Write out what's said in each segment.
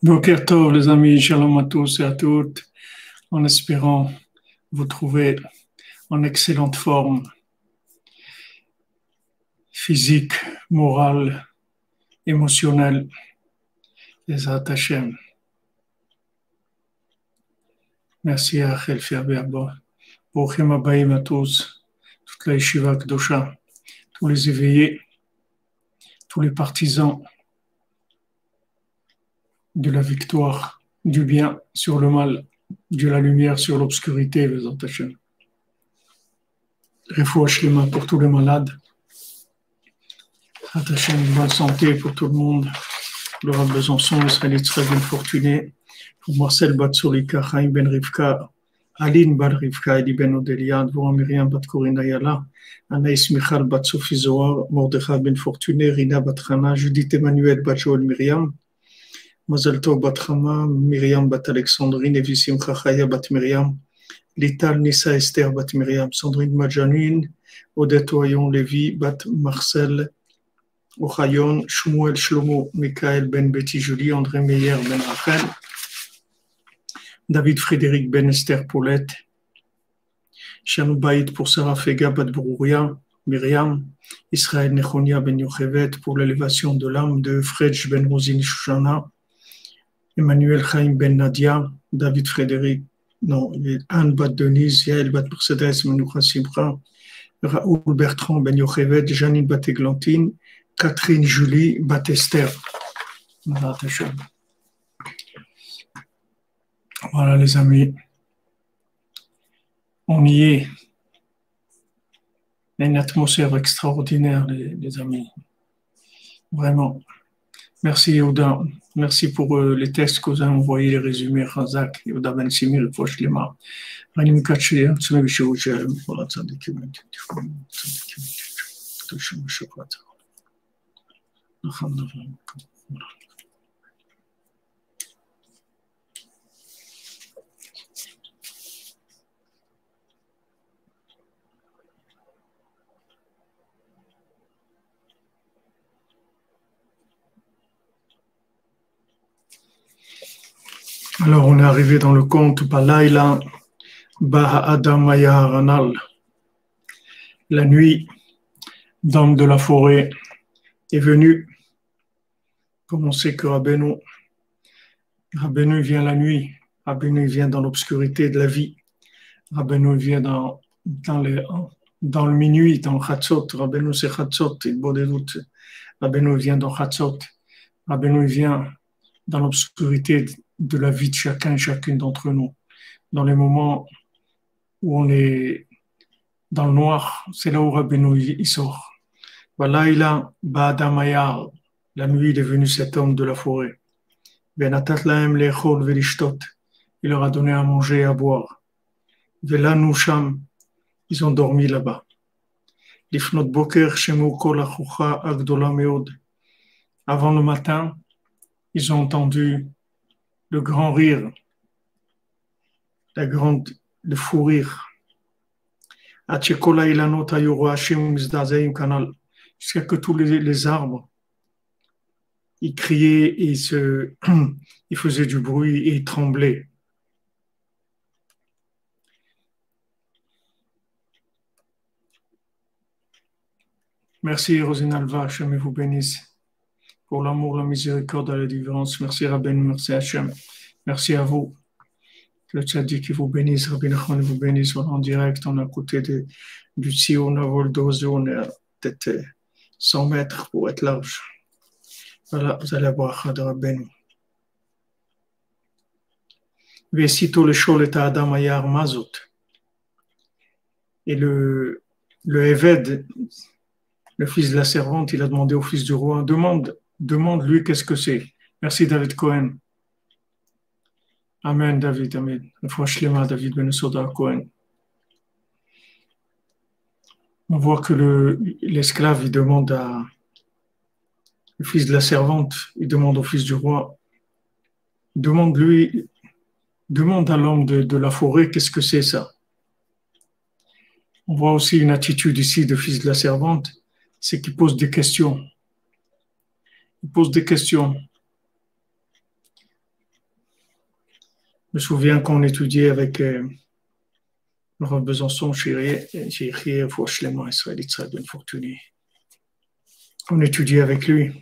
Boker Tov, les amis, shalom à tous et à toutes, en espérant vous trouver en excellente forme physique, morale, émotionnelle. Bezrat Hashem. Merci à Rachel Fiaberbo. Boruchim Habayim à tous, toute la Yeshiva Kedosha, tous les éveillés, tous les partisans de la victoire, du bien sur le mal, de la lumière sur l'obscurité, Bezrat Hashem. Refoua Shlema pour tous les malades. Bezrat Hashem, bonne santé pour tout le monde. Le Rav Besançon, Israël Yitzhak Ben Fortuné, pour Marcel Batsolika, Chaim Ben Rivka, Aline Ben Rivka, Eli Ben Odelia, Dvorah Myriam Bat Korina Yala, Anaïs Michal Bat Sophie Zohar, Mordechai Ben Fortuné, Rina Bat Chana, Judith Emmanuel Bat Joël Myriam, Mazel Tov Bat Chama, Myriam Bat Alexandrine, Evisim Chachaya Bat Myriam, Lital Nissa Esther Bat Myriam, Sandrine Majanine, Odette Oyon Lévi Bat Marcel, Ochayon, Shmuel Shlomo, Michael Ben Betty Julie, André Meyer Ben Rachel, David Frédéric Ben Esther Paulette, Shanou Baïd pour Sarah Fega Bat Brouria, Myriam, Israël Nechonia Ben Yochevet pour l'élévation de l'âme de Fredj Ben Rosine Shushana, Emmanuel Chaim Ben Nadia, David Frédéric, Anne Bat Denise, Yael Bat Mercedes, Menoucha Simcha, Raoul Bertrand Ben Yochevet, Janine Bat Églantine, Catherine Julie Bat Esther. Voilà les amis, on y est. Il y a une atmosphère extraordinaire les amis. Vraiment. Merci Yehuda, merci pour les textes que vous avez envoyés, les résumés, Razak, Yehuda Ben Simir, Foch Lema. Ranim Kaché, Tsumé Bishoucher, voilà, Tzadikim, Tzadikim, alors, on est arrivé dans le conte Balaïla Baha Adam Maya Ranal. La nuit, d'homme de la forêt est venu. Comme on sait que Rabbeinu vient la nuit, Rabbeinu vient dans l'obscurité de la vie, Rabbeinu vient dans le minuit, dans Chatzot, Rabbeinu c'est Chatzot, il beau des doutes. Rabbeinu vient dans Chatzot, Rabbeinu vient dans l'obscurité de la vie de chacun et chacune d'entre nous. Dans les moments où on est dans le noir, c'est là où Rabbeinu il sort. Voilà, il a Ba'adamaya. La nuit, il est venu cet homme de la forêt. Il leur a donné à manger et à boire. Velanusham, ils ont dormi là-bas. Avant le matin, ils ont entendu le grand rire, le fou rire. Jusqu'à que tous les arbres ils criaient et ils faisaient du bruit et ils tremblaient. Merci Rosine Alva, Hachem vous bénisse pour l'amour, la miséricorde et la délivrance. Merci Rabbeinu, merci Hachem. Merci à vous. Que le Tzadik qui vous bénisse, Rabbi Nachman vous bénisse. On est en direct, on est à côté du Tzion, à Voldoze, on est à peut-être 100 mètres pour être large. Voilà, vous allez avoir de Rabbeinu. Vesito le shol et Adam ayar mazot. Et le Eved, le fils de la servante, il a demandé au fils du roi, demande lui qu'est-ce que c'est. Merci David Cohen. Amen David, amen. Le fois Shlema David Ben Soda Cohen. On voit que l'esclave, il demande le fils de la servante, il demande au fils du roi, demande à l'homme de la forêt, qu'est-ce que c'est ça? On voit aussi une attitude ici de fils de la servante, c'est qu'il pose des questions. Il pose des questions. me souviens qu'on étudiait avec le Rav Besançon, on étudiait avec lui. Il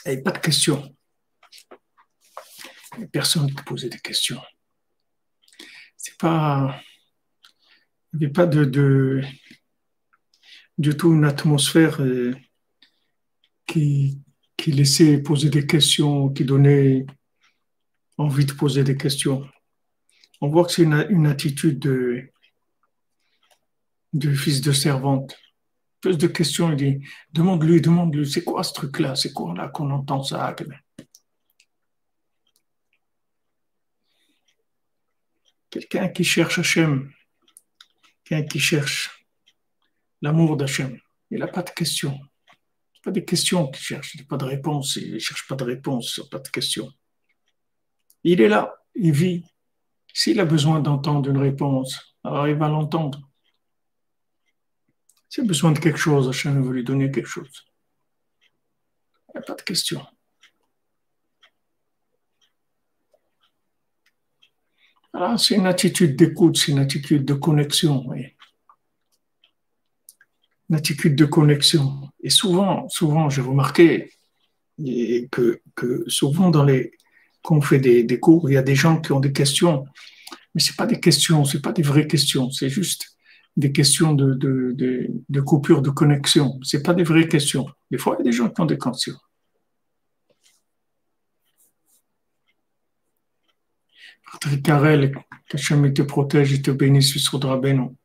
n'y avait pas de questions. Il n'y avait personne qui posait des questions. C'est pas, il n'y avait pas du tout une atmosphère qui laissait poser des questions, qui donnait envie de poser des questions. On voit que c'est une attitude de fils de servante. Plus de questions, il dit, demande-lui, c'est quoi ce truc-là? C'est quoi là qu'on entend ça? Quelqu'un qui cherche Hachem, quelqu'un qui cherche l'amour d'Hachem, il n'a pas de questions. Pas des questions qu'il cherche, il n'a pas de réponse, il ne cherche pas de réponse, pas de questions. Il est là, il vit. S'il a besoin d'entendre une réponse, alors il va l'entendre. S'il a besoin de quelque chose, Hachem veut lui donner quelque chose. Il n'y a pas de questions. Alors, c'est une attitude d'écoute, c'est une attitude de connexion. Oui. Une attitude de connexion. Et souvent, j'ai remarqué que souvent quand on fait des cours, il y a des gens qui ont des questions, mais ce n'est pas des questions, ce n'est pas des vraies questions, c'est juste des questions de coupure de connexion. Ce n'est pas des vraies questions. Des fois, il y a des gens qui ont des questions. Patrick Carrel, qu'Hachem te protège et te bénisse sur Drabeno.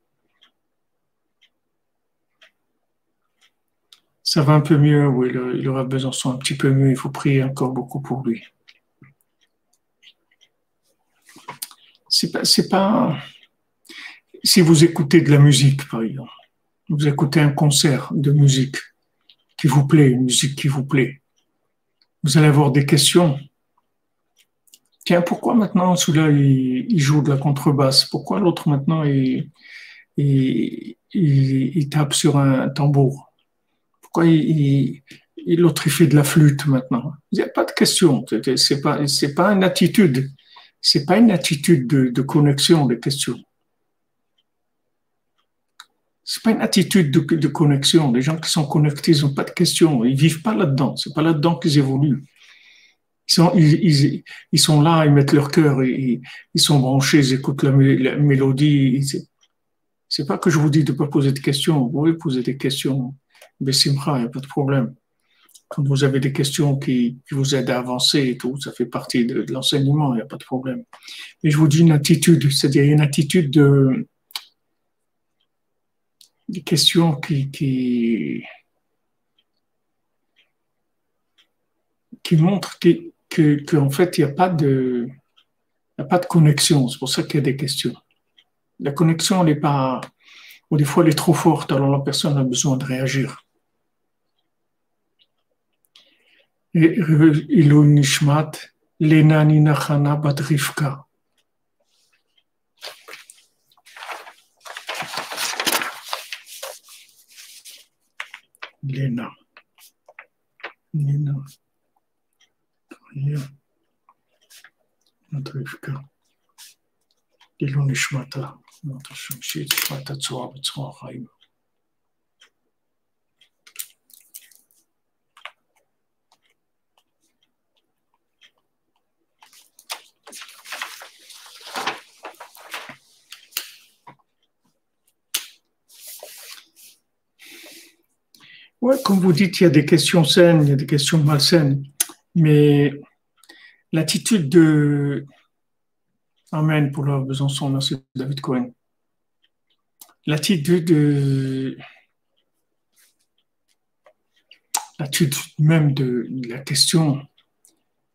Ça va un peu mieux, oui, il aura besoin de un petit peu mieux, il faut prier encore beaucoup pour lui. C'est pas, si vous écoutez de la musique, par exemple, vous écoutez un concert de musique qui vous plaît, une musique qui vous plaît, vous allez avoir des questions. Tiens, pourquoi maintenant celui-là, il joue de la contrebasse? Pourquoi l'autre maintenant, il tape sur un tambour? Pourquoi l'autre il fait de la flûte maintenant? Il n'y a pas de question. C'est pas une attitude. C'est pas une attitude de connexion des questions. C'est pas une attitude de connexion. Les gens qui sont connectés, ils n'ont pas de questions. Ils vivent pas là-dedans. C'est pas là-dedans qu'ils évoluent. Ils sont là, ils mettent leur cœur, ils sont branchés, ils écoutent la mélodie. C'est pas que je vous dis de ne pas poser de questions. Vous pouvez poser des questions. Bessimcha, il n'y a pas de problème. Quand vous avez des questions qui vous aident à avancer et tout, ça fait partie de l'enseignement, il n'y a pas de problème. Mais je vous dis une attitude, c'est-à-dire une attitude des questions qui montrent qu'en fait, il n'y a pas de connexion. C'est pour ça qu'il y a des questions. La connexion, elle n'est pas, ou des fois, elle est trop forte, alors la personne a besoin de réagir. Ilou Nishmat, Lena Ninachana Bat Rivka. Lena. Bat Rivka. Ilou Nishmata. Notre Shemshit, Shmata Tzoa, B'Tzoa Chaim. Oui, comme vous dites, il y a des questions saines, il y a des questions malsaines, mais l'attitude de... Amen pour leur Besançon, merci David Cohen. L'attitude même de la question,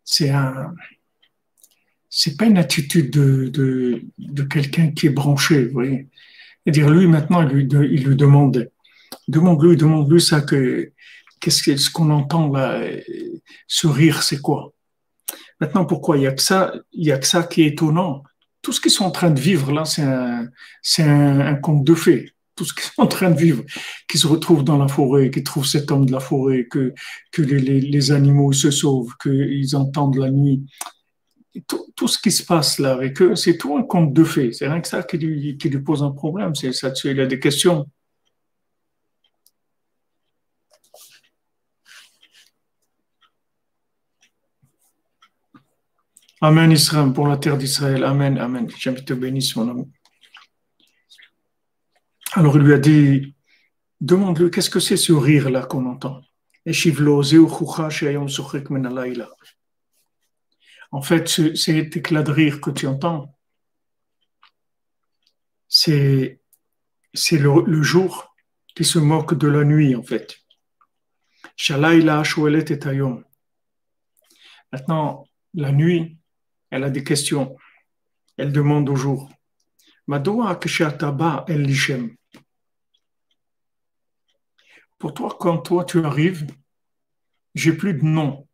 c'est pas une attitude de quelqu'un qui est branché, vous voyez. C'est-à-dire, lui, maintenant, il lui demande-lui ça, qu'est-ce qu'on entend là, ce rire, c'est quoi? Maintenant, pourquoi il y a que ça qui est étonnant. Tout ce qu'ils sont en train de vivre là, c'est un conte de fées. Tout ce qu'ils sont en train de vivre, qu'ils se retrouvent dans la forêt, qu'ils trouvent cet homme de la forêt, que les animaux se sauvent, qu'ils entendent la nuit. tout ce qui se passe là avec eux, c'est tout un conte de fées. C'est rien que ça qui lui pose un problème. C'est ça dessus, il a des questions. Amen Israël, pour la terre d'Israël. Amen, amen. J'aime te bénisse, mon ami. Alors il lui a dit, demande-lui, qu'est-ce que c'est ce rire là qu'on entend? En fait, cet éclat de rire que tu entends, c'est le jour qui se moque de la nuit, en fait. Shalayla Shoelet et Ayom. Maintenant, la nuit, elle a des questions. Elle demande au jour. Madoua Keshataba El Lishem. Pour toi, quand toi tu arrives, j'ai plus de nom.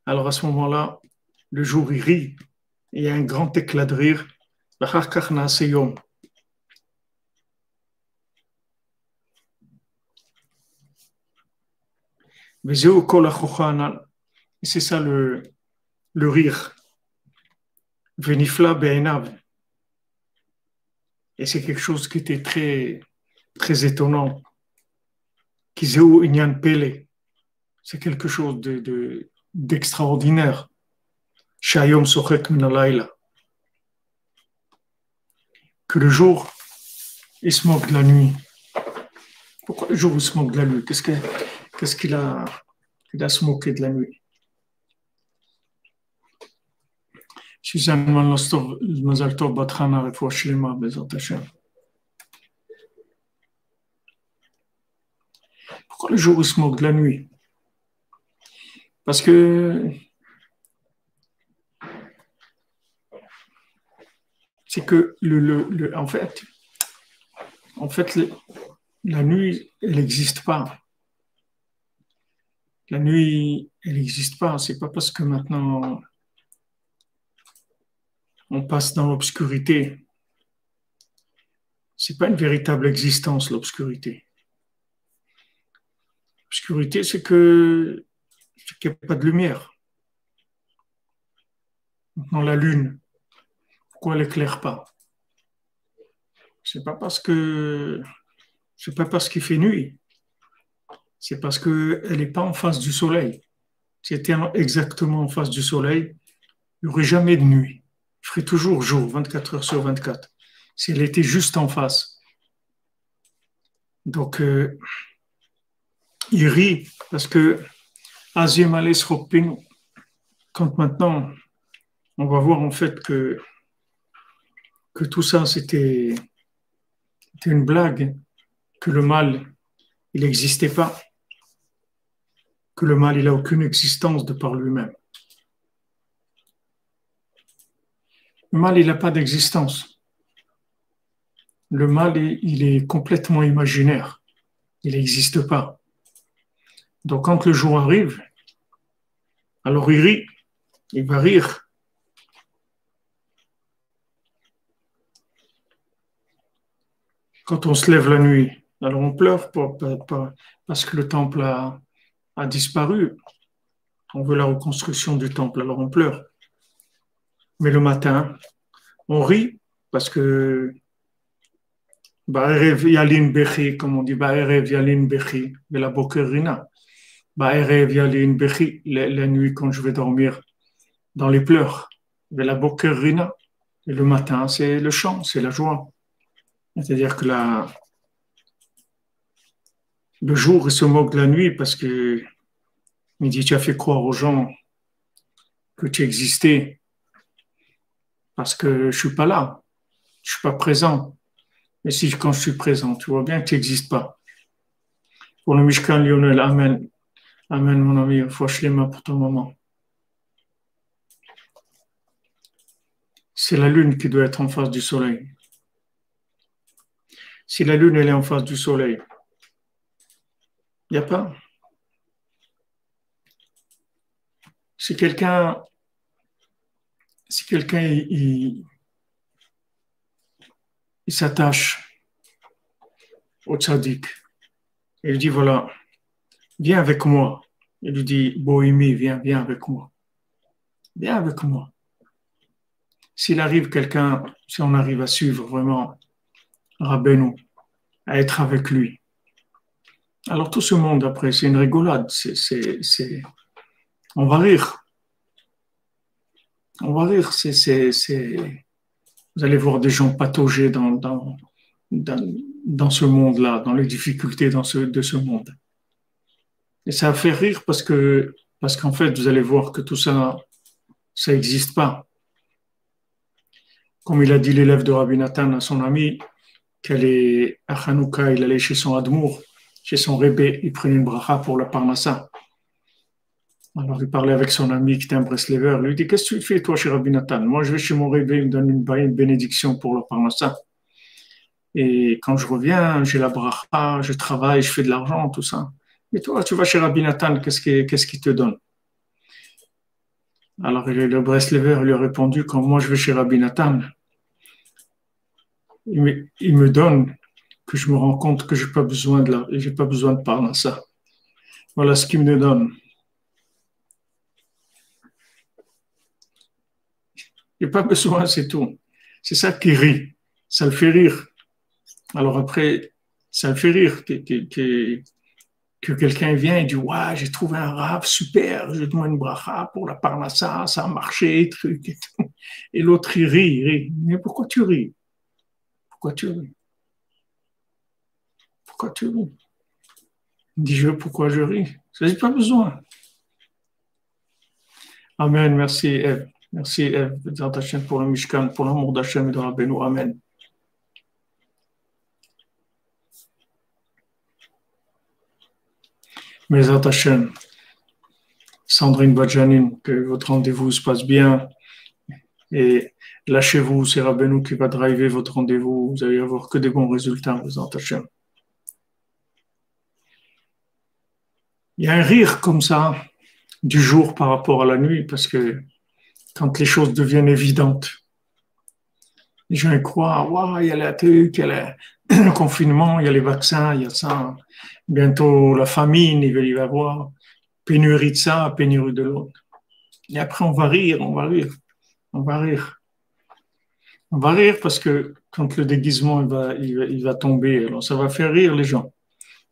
Alors à ce moment-là, le jour il rit, et il y a un grand éclat de rire. Et c'est ça le rire. Venifla be'enav. Et c'est quelque chose qui était très, très étonnant. Kizeu inyan pele. C'est quelque chose d'extraordinaire. Shayom sochek min halayla. Que le jour, il se moque de la nuit. Pourquoi le jour, il se moque de la nuit? Qu'est-ce qu'il a se moqué de la nuit? Pourquoi le jour il se moque de la nuit? Parce que c'est que en fait, la nuit, elle n'existe pas. La nuit, elle n'existe pas. C'est pas parce que maintenant on passe dans l'obscurité. C'est pas une véritable existence, l'obscurité. L'obscurité, c'est qu'il n'y a pas de lumière. Maintenant, la lune, pourquoi elle n'éclaire pas? C'est pas parce qu'il fait nuit. C'est parce qu'elle n'est pas en face du soleil. Si elle était exactement en face du soleil, il n'y aurait jamais de nuit. Il ferait toujours jour, 24 heures sur 24. Si elle était juste en face. Donc, il rit parce que quand maintenant on va voir en fait que tout ça c'était une blague, que le mal il n'existait pas, que le mal il n'a aucune existence de par lui-même. Le mal il n'a pas d'existence. Le mal il est complètement imaginaire, il n'existe pas. Donc quand le jour arrive, alors il rit, il va rire. Quand on se lève la nuit, alors on pleure parce que le temple a disparu. On veut la reconstruction du temple, alors on pleure. Mais le matin, on rit parce que Ba'erev yalin bechi, comme on dit, Ba'erev yalin bechi, la bokerina. Ba'erev yalin bechi, la nuit quand je vais dormir, dans les pleurs. La bokerina. Et le matin, c'est le chant, c'est la joie. C'est-à-dire que le jour, il se moque de la nuit parce que il dit, tu as fait croire aux gens que tu existais parce que je suis pas là, je suis pas présent. Et si quand je suis présent, tu vois bien que tu n'existes pas. Pour le Mishkan Lionel, Amen. Amen, mon ami, faut acheter les mains pour ton moment. C'est la lune qui doit être en face du soleil. Si la lune elle est en face du soleil, il n'y a pas. Si quelqu'un il s'attache au tzaddik, Il lui dit, voilà, viens avec moi. Il lui dit, Bohimi, viens avec moi. Viens avec moi. S'il arrive quelqu'un, si on arrive à suivre vraiment Rabbeinu, à être avec lui, alors tout ce monde, après, c'est une rigolade. On va rire. On va rire. Vous allez voir des gens pataugés dans ce monde-là, dans les difficultés de ce monde. Et ça a fait rire parce qu'en fait, vous allez voir que tout ça, ça n'existe pas. Comme il a dit l'élève de Rabbi Nathan à son ami, qu'elle est à Hanouka, il allait chez son Admour, chez son Rebbe, il prenait une bracha pour la Parnassa. Alors il parlait avec son ami qui était un Breslever, il lui dit, qu'est-ce que tu fais toi chez Rabbi Nathan? Moi je vais chez mon Rebbe, il me donne une bénédiction pour la Parnassa. Et quand je reviens, j'ai la bracha, je travaille, je fais de l'argent, tout ça. Et toi, tu vas chez Rabbi Nathan, qu'est-ce qu'il te donne? Alors le Breslever lui a répondu, quand moi je vais chez Rabbi Nathan, il me donne que je me rends compte que j'ai pas besoin de Parnassa. Voilà ce qu'il me donne. J'ai pas besoin, c'est tout. C'est ça qui rit. Ça le fait rire. Alors après, ça le fait rire que quelqu'un vient et dit, ouais, j'ai trouvé un rave super, je demande une bracha pour la Parnassa, ça a marché, truc et tout. Et l'autre, il rit. Mais pourquoi tu ris? Pourquoi tu ris? Pourquoi tu ris? Il dit, pourquoi je ris? Ça n'a pas besoin. Amen, merci Eve. Merci Eve, pour le Mishkan, pour l'amour d'Hachem et de Rabbeinu. Amen. Mesat Hachem, Sandrine Badjanine, que votre rendez-vous se passe bien et lâchez-vous, c'est Rabbeinu qui va driver votre rendez-vous, vous allez avoir que des bons résultats, Mesat Hachem. Il y a un rire comme ça du jour par rapport à la nuit parce que quand les choses deviennent évidentes, les gens y croient, wow, il y a la truc, il y a le confinement, il y a les vaccins, il y a ça. Bientôt la famine, il va y avoir pénurie de ça, pénurie de l'autre. Et après, on va rire. On va rire parce que quand le déguisement il va tomber, alors ça va faire rire les gens.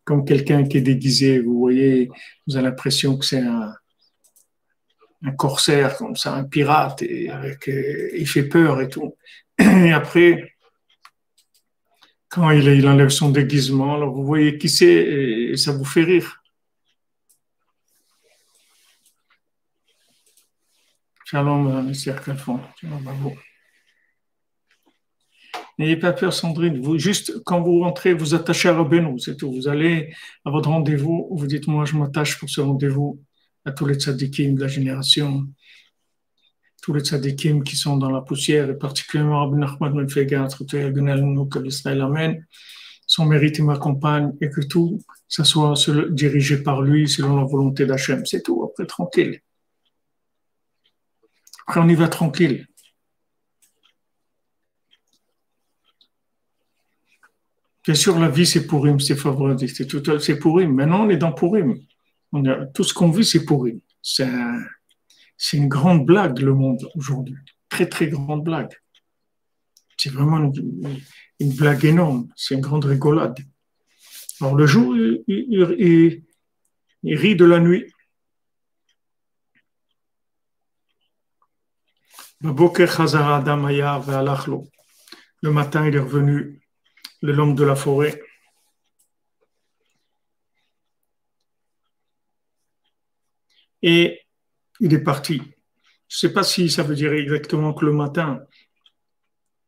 Comme quelqu'un qui est déguisé, vous voyez, vous avez l'impression que c'est un corsaire, comme ça, un pirate, et il fait peur et tout. Et après, quand il enlève son déguisement, alors vous voyez qui c'est et ça vous fait rire. Shalom, Monsieur Calfon. N'ayez pas peur, Sandrine. Juste quand vous rentrez, vous attachez à Rabbeinu, c'est tout. Vous allez à votre rendez-vous, vous dites, moi, je m'attache pour ce rendez-vous à tous les tzadikim de la génération, tous les tzadikim qui sont dans la poussière, et particulièrement Rabbi Nachman Ben Fegat, Amen. Son mérite m'accompagne et que tout, ça soit dirigé par lui selon la volonté d'Hachem. C'est tout. Après, tranquille. Après, on y va tranquille. Bien sûr, la vie, c'est Purim, c'est favorable, c'est Purim. Maintenant, on est dans Purim. Tout ce qu'on vit, c'est Purim. C'est une grande blague, le monde, aujourd'hui. Très, très grande blague. C'est vraiment une blague énorme. C'est une grande rigolade. Alors, le jour, il rit de la nuit. Le matin, il est revenu, le l'homme de la forêt. Et il est parti. Je ne sais pas si ça veut dire exactement que le matin,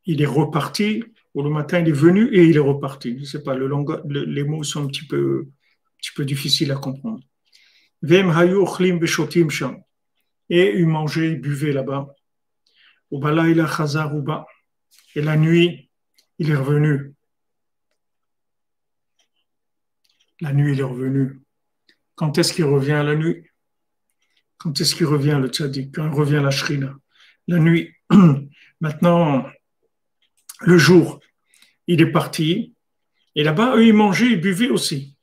il est reparti, ou le matin, il est venu et il est reparti. Je ne sais pas, les mots sont un petit peu difficiles à comprendre. Et il mangeait, il buvait là-bas. Et la nuit, il est revenu. La nuit, il est revenu. Quand est-ce qu'il revient la nuit? Quand est-ce qu'il revient le tzaddik? Quand il revient la shrina? La nuit. Maintenant, le jour, il est parti. Et là-bas, eux, ils mangeaient, ils buvaient aussi.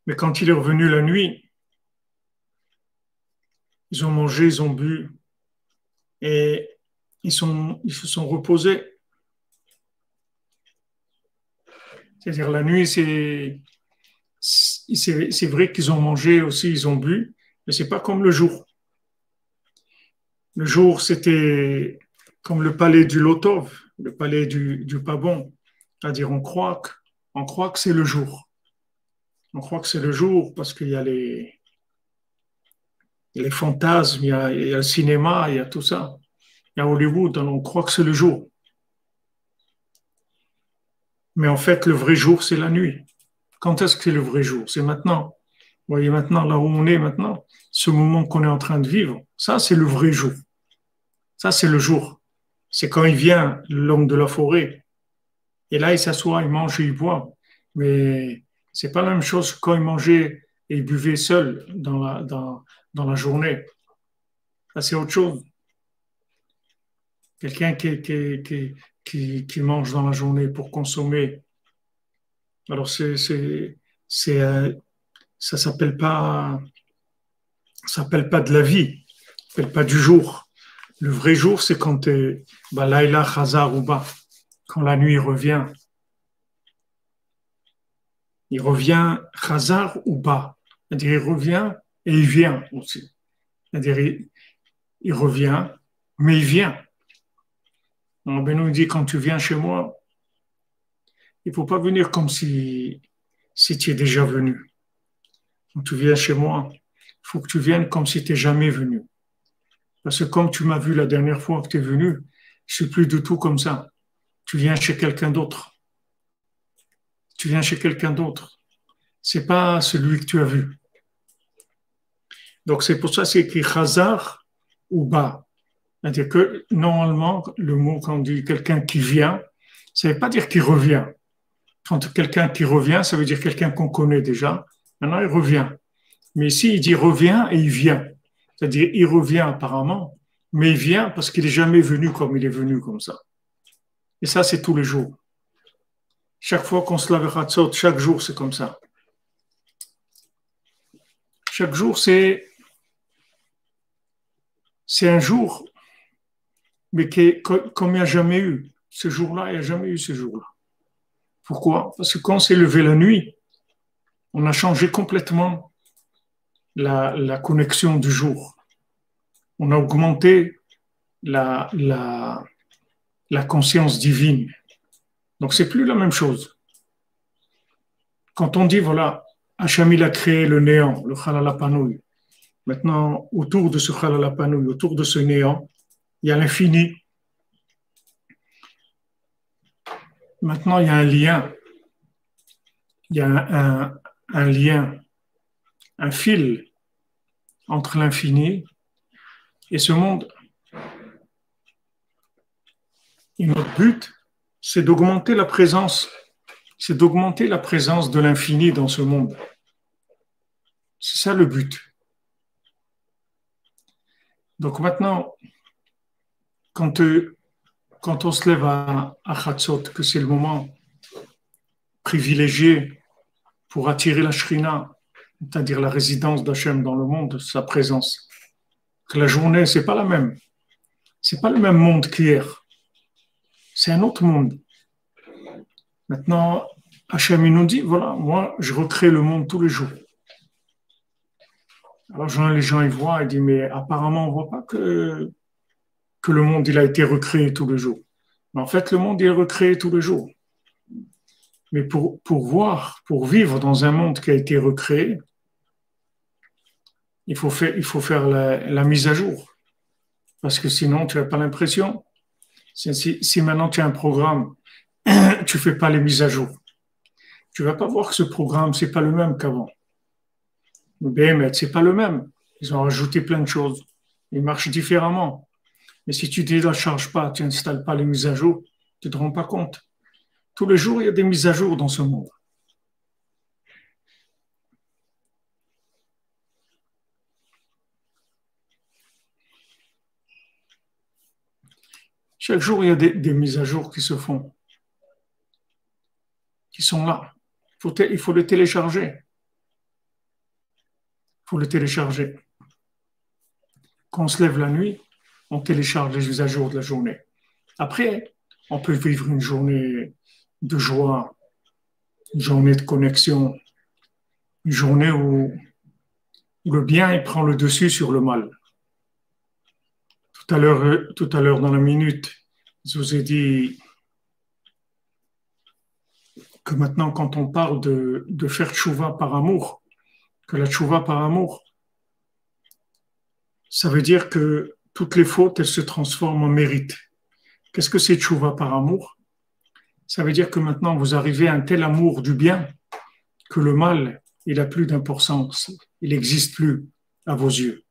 Mais quand il est revenu la nuit, ils ont mangé, ils ont bu et ils se sont reposés. C'est-à-dire la nuit, c'est vrai qu'ils ont mangé aussi, ils ont bu, mais c'est pas comme le jour. Le jour, c'était comme le palais du Lotov, le palais du pas bon. C'est-à-dire, on croit que c'est le jour. On croit que c'est le jour parce qu'il y a les fantasmes, il y a le cinéma, il y a tout ça. Il y a Hollywood, donc on croit que c'est le jour. Mais en fait, le vrai jour, c'est la nuit. Quand est-ce que c'est le vrai jour? C'est maintenant. Vous voyez maintenant, là où on est maintenant, ce moment qu'on est en train de vivre, ça, c'est le vrai jour. Ça, c'est le jour. C'est quand il vient, l'homme de la forêt. Et là, il s'assoit, il mange et il boit. Mais c'est pas la même chose que quand il mangeait et il buvait seul dans la journée. Ça, c'est autre chose. Quelqu'un qui mange dans la journée pour consommer. Alors, c'est, ça s'appelle pas de la vie. Ça s'appelle pas du jour. Le vrai jour, c'est quand Laila Khazar ou Ba, quand la nuit revient. Il revient Khazar ou Ba. C'est-à-dire, il revient et il vient aussi. C'est-à-dire, il revient, mais il vient. On nous dit, quand tu viens chez moi, il ne faut pas venir comme si tu es déjà venu. Quand tu viens chez moi, il faut que tu viennes comme si tu n'es jamais venu. Parce que comme tu m'as vu la dernière fois que tu es venu, je ne suis plus du tout comme ça. Tu viens chez quelqu'un d'autre. Tu viens chez quelqu'un d'autre. C'est pas celui que tu as vu. Donc c'est pour ça que c'est écrit Khazar ou Ba. C'est-à-dire que normalement, le mot quand on dit quelqu'un qui vient, ça ne veut pas dire qu'il revient. Quand quelqu'un qui revient, ça veut dire quelqu'un qu'on connaît déjà. Maintenant, il revient. Mais ici, il dit revient et il vient. C'est-à-dire, il revient apparemment, mais il vient parce qu'il n'est jamais venu comme il est venu comme ça. Et ça, c'est tous les jours. Chaque fois qu'on se lave Hatzot, chaque jour, c'est comme ça. Chaque jour, c'est un jour, mais comme il n'y a jamais eu. Ce jour-là, il n'y a jamais eu ce jour-là. Pourquoi? Parce que quand on s'est levé la nuit, on a changé complètement la connexion du jour. On a augmenté la conscience divine. Donc, c'est plus la même chose. Quand on dit, voilà, Hacham, il a créé le néant, le Chalalapanoui. Maintenant, autour de ce Chalalapanoui, autour de ce néant, il y a l'infini. Maintenant, il y a un lien. Il y a un lien, un fil entre l'infini et ce monde. Et notre but, c'est d'augmenter la présence, de l'infini dans ce monde. C'est ça le but. Donc maintenant, quand on se lève à Chatzot, que c'est le moment privilégié pour attirer la Shrina, c'est-à-dire la résidence d'Hachem dans le monde, sa présence, que la journée, c'est pas la même. C'est pas le même monde qu'hier. C'est un autre monde. Maintenant, Hachem il nous dit, voilà, moi, je recrée le monde tous les jours. Alors, les gens, ils voient, ils disent, mais apparemment, on ne voit pas que le monde, il a été recréé tous les jours. Mais en fait, le monde, il est recréé tous les jours. Mais pour vivre dans un monde qui a été recréé, il faut faire la mise à jour. Parce que sinon, tu n'as pas l'impression. Si maintenant tu as un programme, tu ne fais pas les mises à jour. Tu ne vas pas voir que ce programme, ce n'est pas le même qu'avant. Le BMS, ce n'est pas le même. Ils ont rajouté plein de choses. Ils marchent différemment. Mais si tu ne télécharges pas, tu n'installes pas les mises à jour, tu ne te rends pas compte. Tous les jours, il y a des mises à jour dans ce monde. Chaque jour, il y a des mises à jour qui se font, qui sont là. Il faut les télécharger. faut le télécharger. Quand on se lève la nuit, on télécharge les mises à jour de la journée. Après, on peut vivre une journée de joie, une journée de connexion, une journée où le bien il prend le dessus sur le mal. Tout à l'heure dans la minute, je vous ai dit que maintenant, quand on parle de faire tchouva par amour, que la tchouva par amour, ça veut dire que toutes les fautes, elles se transforment en mérite. Qu'est-ce que c'est tchouva par amour? Ça veut dire que maintenant, vous arrivez à un tel amour du bien que le mal, il n'a plus d'importance, il n'existe plus à vos yeux.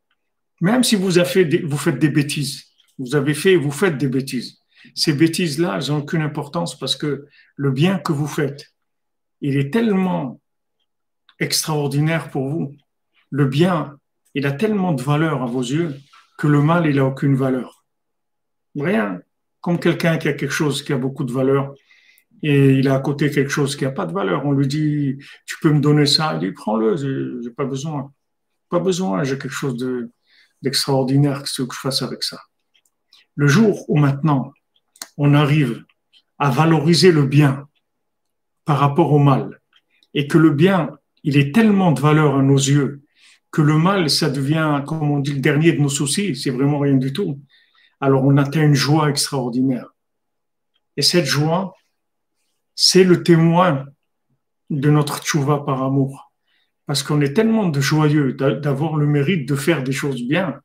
Même si vous faites des bêtises, vous faites des bêtises. Ces bêtises-là, elles n'ont aucune importance parce que le bien que vous faites, il est tellement extraordinaire pour vous. Le bien, il a tellement de valeur à vos yeux que le mal, il n'a aucune valeur. Rien. Comme quelqu'un qui a quelque chose qui a beaucoup de valeur et il a à côté quelque chose qui n'a pas de valeur. On lui dit, tu peux me donner ça? Il dit, prends-le, j'ai pas besoin. Pas besoin, j'ai quelque chose d'extraordinaire que je fasse avec ça. Le jour où maintenant, on arrive à valoriser le bien par rapport au mal et que le bien, il est tellement de valeur à nos yeux que le mal, ça devient, comme on dit, le dernier de nos soucis, c'est vraiment rien du tout. Alors on atteint une joie extraordinaire. Et cette joie, c'est le témoin de notre tchouva par amour. Parce qu'on est tellement de joyeux d'avoir le mérite de faire des choses bien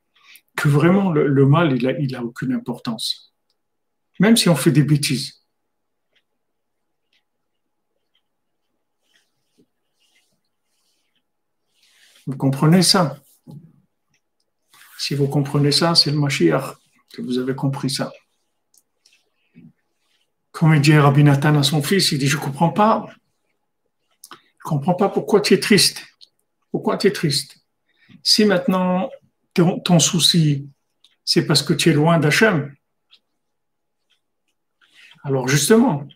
que vraiment le mal, il a aucune importance. Même si on fait des bêtises. Vous comprenez ça? Si vous comprenez ça, c'est le Mashiach que vous avez compris ça. Comme il dit Rabbi Nathan à son fils, il dit, je ne comprends pas pourquoi tu es triste. Pourquoi tu es triste? Si maintenant, ton souci, c'est parce que tu es loin d'Hachem. Alors justement,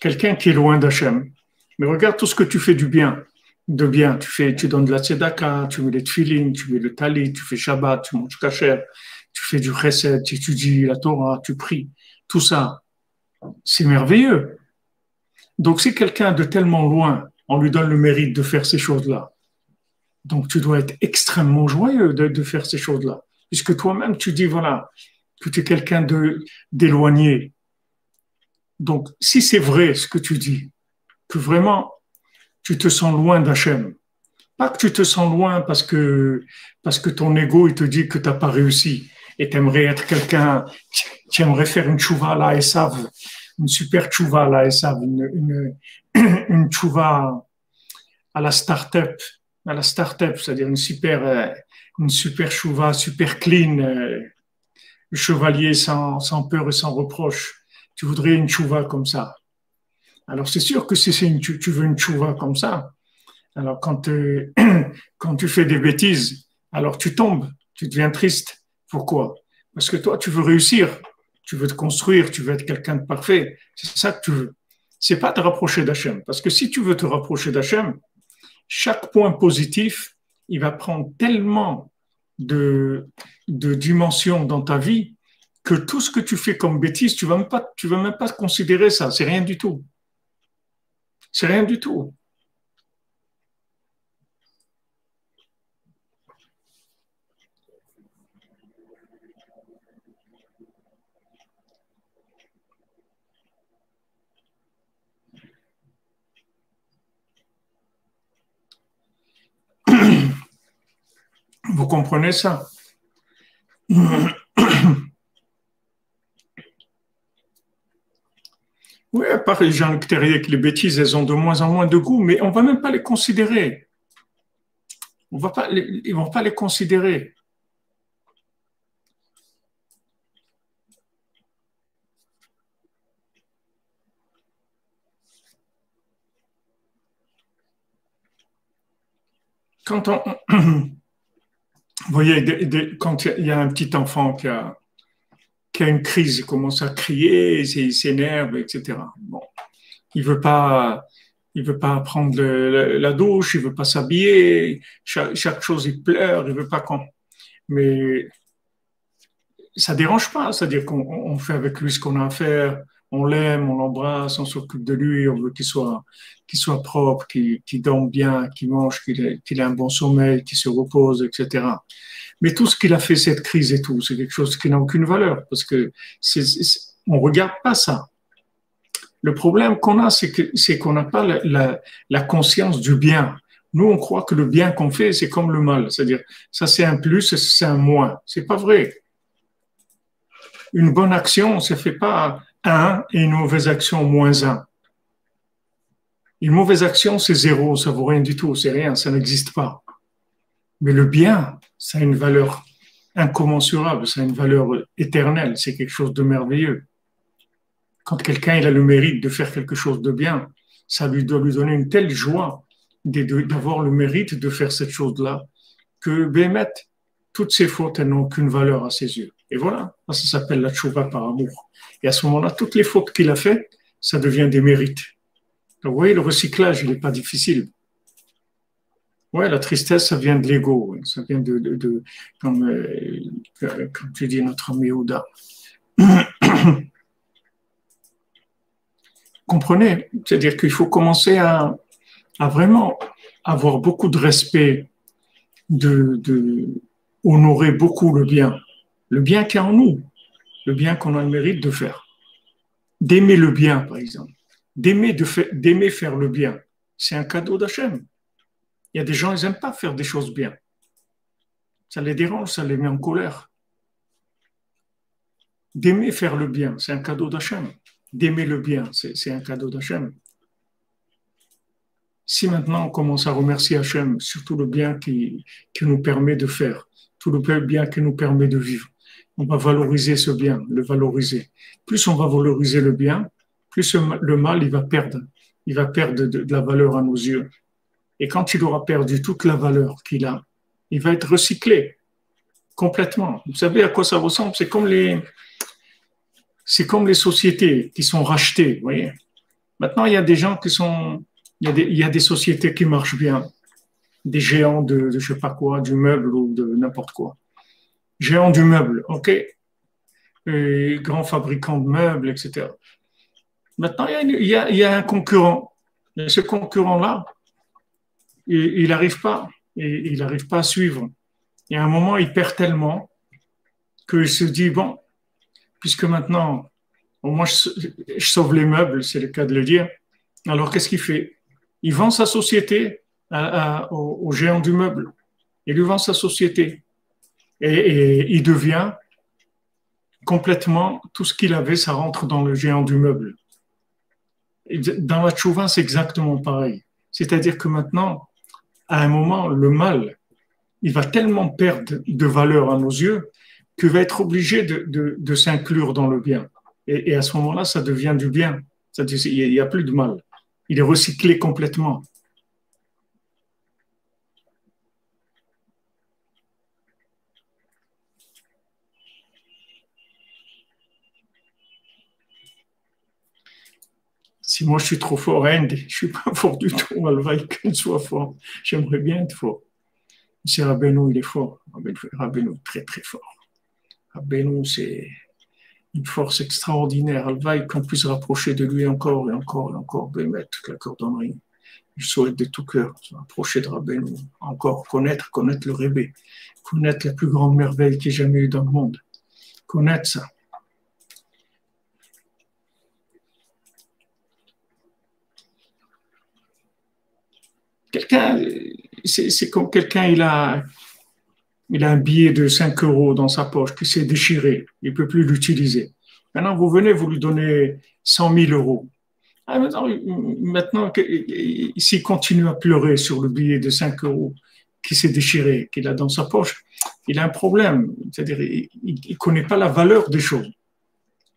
quelqu'un qui est loin d'Hachem, mais regarde tout ce que tu fais de bien. Tu donnes de la tzedaka, tu mets les tefilines, tu mets le talit, tu fais Shabbat, tu manges kasher, tu fais du chesed, tu étudies la Torah, tu pries. Tout ça, c'est merveilleux. Donc si quelqu'un de tellement loin, on lui donne le mérite de faire ces choses-là, donc tu dois être extrêmement joyeux de faire ces choses-là. Puisque toi-même, tu dis, voilà, que tu es quelqu'un d'éloigné. Donc, si c'est vrai ce que tu dis, que vraiment tu te sens loin d'Hachem, pas que tu te sens loin parce que ton ego il te dit que tu n'as pas réussi et tu aimerais être quelqu'un, tu aimerais faire une tchouva à la Esav, une super tchouva à la Esav, une tchouva à la start-up, c'est-à-dire une super tchouva, super clean, le chevalier sans peur et sans reproche. Tu voudrais une tchouva comme ça. Alors, c'est sûr que si tu veux une tchouva comme ça, alors quand tu fais des bêtises, alors tu tombes, tu deviens triste. Pourquoi? Parce que toi, tu veux réussir, tu veux te construire, tu veux être quelqu'un de parfait. C'est ça que tu veux. C'est pas te rapprocher d'Hachem. Parce que si tu veux te rapprocher d'Hachem, chaque point positif, il va prendre tellement de dimensions dans ta vie que tout ce que tu fais comme bêtise, tu vas même pas considérer ça. C'est rien du tout. C'est rien du tout. Vous comprenez ça? Oui, à part les gens extérieurs, que les bêtises, elles ont de moins en moins de goût, mais on ne va même pas les considérer. Ils vont pas les considérer. Vous voyez, quand il y a un petit enfant qui a une crise, il commence à crier, il s'énerve, etc. Bon, il veut pas, il veut pas prendre la douche, il veut pas s'habiller, chaque chose il pleure, il veut pas qu'on. Mais ça dérange pas, c'est-à-dire qu'on fait avec lui ce qu'on a à faire, on l'aime, on l'embrasse, on s'occupe de lui, on veut qu'il soit propre, qu'il dorme bien, qu'il mange, qu'il ait un bon sommeil, qu'il se repose, etc. Mais tout ce qu'il a fait, cette crise et tout, c'est quelque chose qui n'a aucune valeur, parce que on regarde pas ça. Le problème qu'on a, c'est qu'on n'a pas la conscience du bien. Nous, on croit que le bien qu'on fait, c'est comme le mal. C'est-à-dire, ça c'est un plus, c'est un moins. C'est pas vrai. Une bonne action, ça fait pas un et une mauvaise action moins un. Une mauvaise action, c'est zéro, ça vaut rien du tout, c'est rien, ça n'existe pas. Mais le bien, ça a une valeur incommensurable, ça a une valeur éternelle, c'est quelque chose de merveilleux. Quand quelqu'un il a le mérite de faire quelque chose de bien, ça lui doit lui donner une telle joie d'avoir le mérite de faire cette chose-là que Bémet, toutes ses fautes, elles n'ont aucune valeur à ses yeux. Et voilà, ça s'appelle la tchouva par amour. Et à ce moment-là, toutes les fautes qu'il a faites, ça devient des mérites. Donc, vous voyez, le recyclage, il n'est pas difficile. Ouais, la tristesse, ça vient de l'ego, ça vient comme tu dis, notre ami Ouda. Comprenez? C'est-à-dire qu'il faut commencer à vraiment avoir beaucoup de respect, de honorer beaucoup le bien qu'il y a en nous, le bien qu'on a le mérite de faire. D'aimer le bien, par exemple. D'aimer faire le bien. C'est un cadeau d'Hachem. Il y a des gens, ils n'aiment pas faire des choses bien. Ça les dérange, ça les met en colère. D'aimer faire le bien, c'est un cadeau d'Hachem. D'aimer le bien, c'est un cadeau d'Hachem. Si maintenant on commence à remercier Hachem sur tout le bien qui nous permet de faire, tout le bien qui nous permet de vivre, on va valoriser ce bien, le valoriser. Plus on va valoriser le bien, plus le mal, il va perdre de la valeur à nos yeux. Et quand il aura perdu toute la valeur qu'il a, il va être recyclé complètement. Vous savez à quoi ça ressemble? C'est comme les sociétés qui sont rachetées, vous voyez. Maintenant, il y a des gens il y a des sociétés qui marchent bien, des géants de je sais pas quoi, du meuble ou de n'importe quoi. Géants du meuble, ok, et grands fabricants de meubles, etc. Maintenant, il y a un concurrent. Et ce concurrent-là, il n'arrive pas à suivre. Et à un moment, il perd tellement qu'il se dit, bon, puisque maintenant, au moins je sauve les meubles, c'est le cas de le dire, alors qu'est-ce qu'il fait? Il vend sa société au géant du meuble. Il lui vend sa société. Et il devient complètement, tout ce qu'il avait, ça rentre dans le géant du meuble. Et dans la tchouva, c'est exactement pareil. C'est-à-dire que maintenant, à un moment, le mal, il va tellement perdre de valeur à nos yeux qu'il va être obligé de s'inclure dans le bien. Et à ce moment-là, ça devient du bien. C'est-à-dire qu'il n'y a plus de mal. Il est recyclé complètement. Si moi je suis trop fort, Andy, je ne suis pas fort du tout, malgré qu'il soit fort. J'aimerais bien être fort. Si Rabbeinu, il est fort. Rabbeinu est très très fort. Rabbeinu, c'est une force extraordinaire. Alvaï, qu'on puisse rapprocher de lui encore et encore et encore, Bémet, toute la cordonnerie. Je souhaite de tout cœur se rapprocher de Rabbeinu, encore connaître le Rébé, connaître la plus grande merveille qu'il y ait jamais eu dans le monde. Connaître ça. C'est comme quelqu'un, il a un billet de 5 euros dans sa poche qui s'est déchiré, il ne peut plus l'utiliser. Maintenant, vous venez, vous lui donnez 100 000 euros. Ah, maintenant s'il continue à pleurer sur le billet de 5 euros qui s'est déchiré, qu'il a dans sa poche, il a un problème. C'est-à-dire, il ne connaît pas la valeur des choses.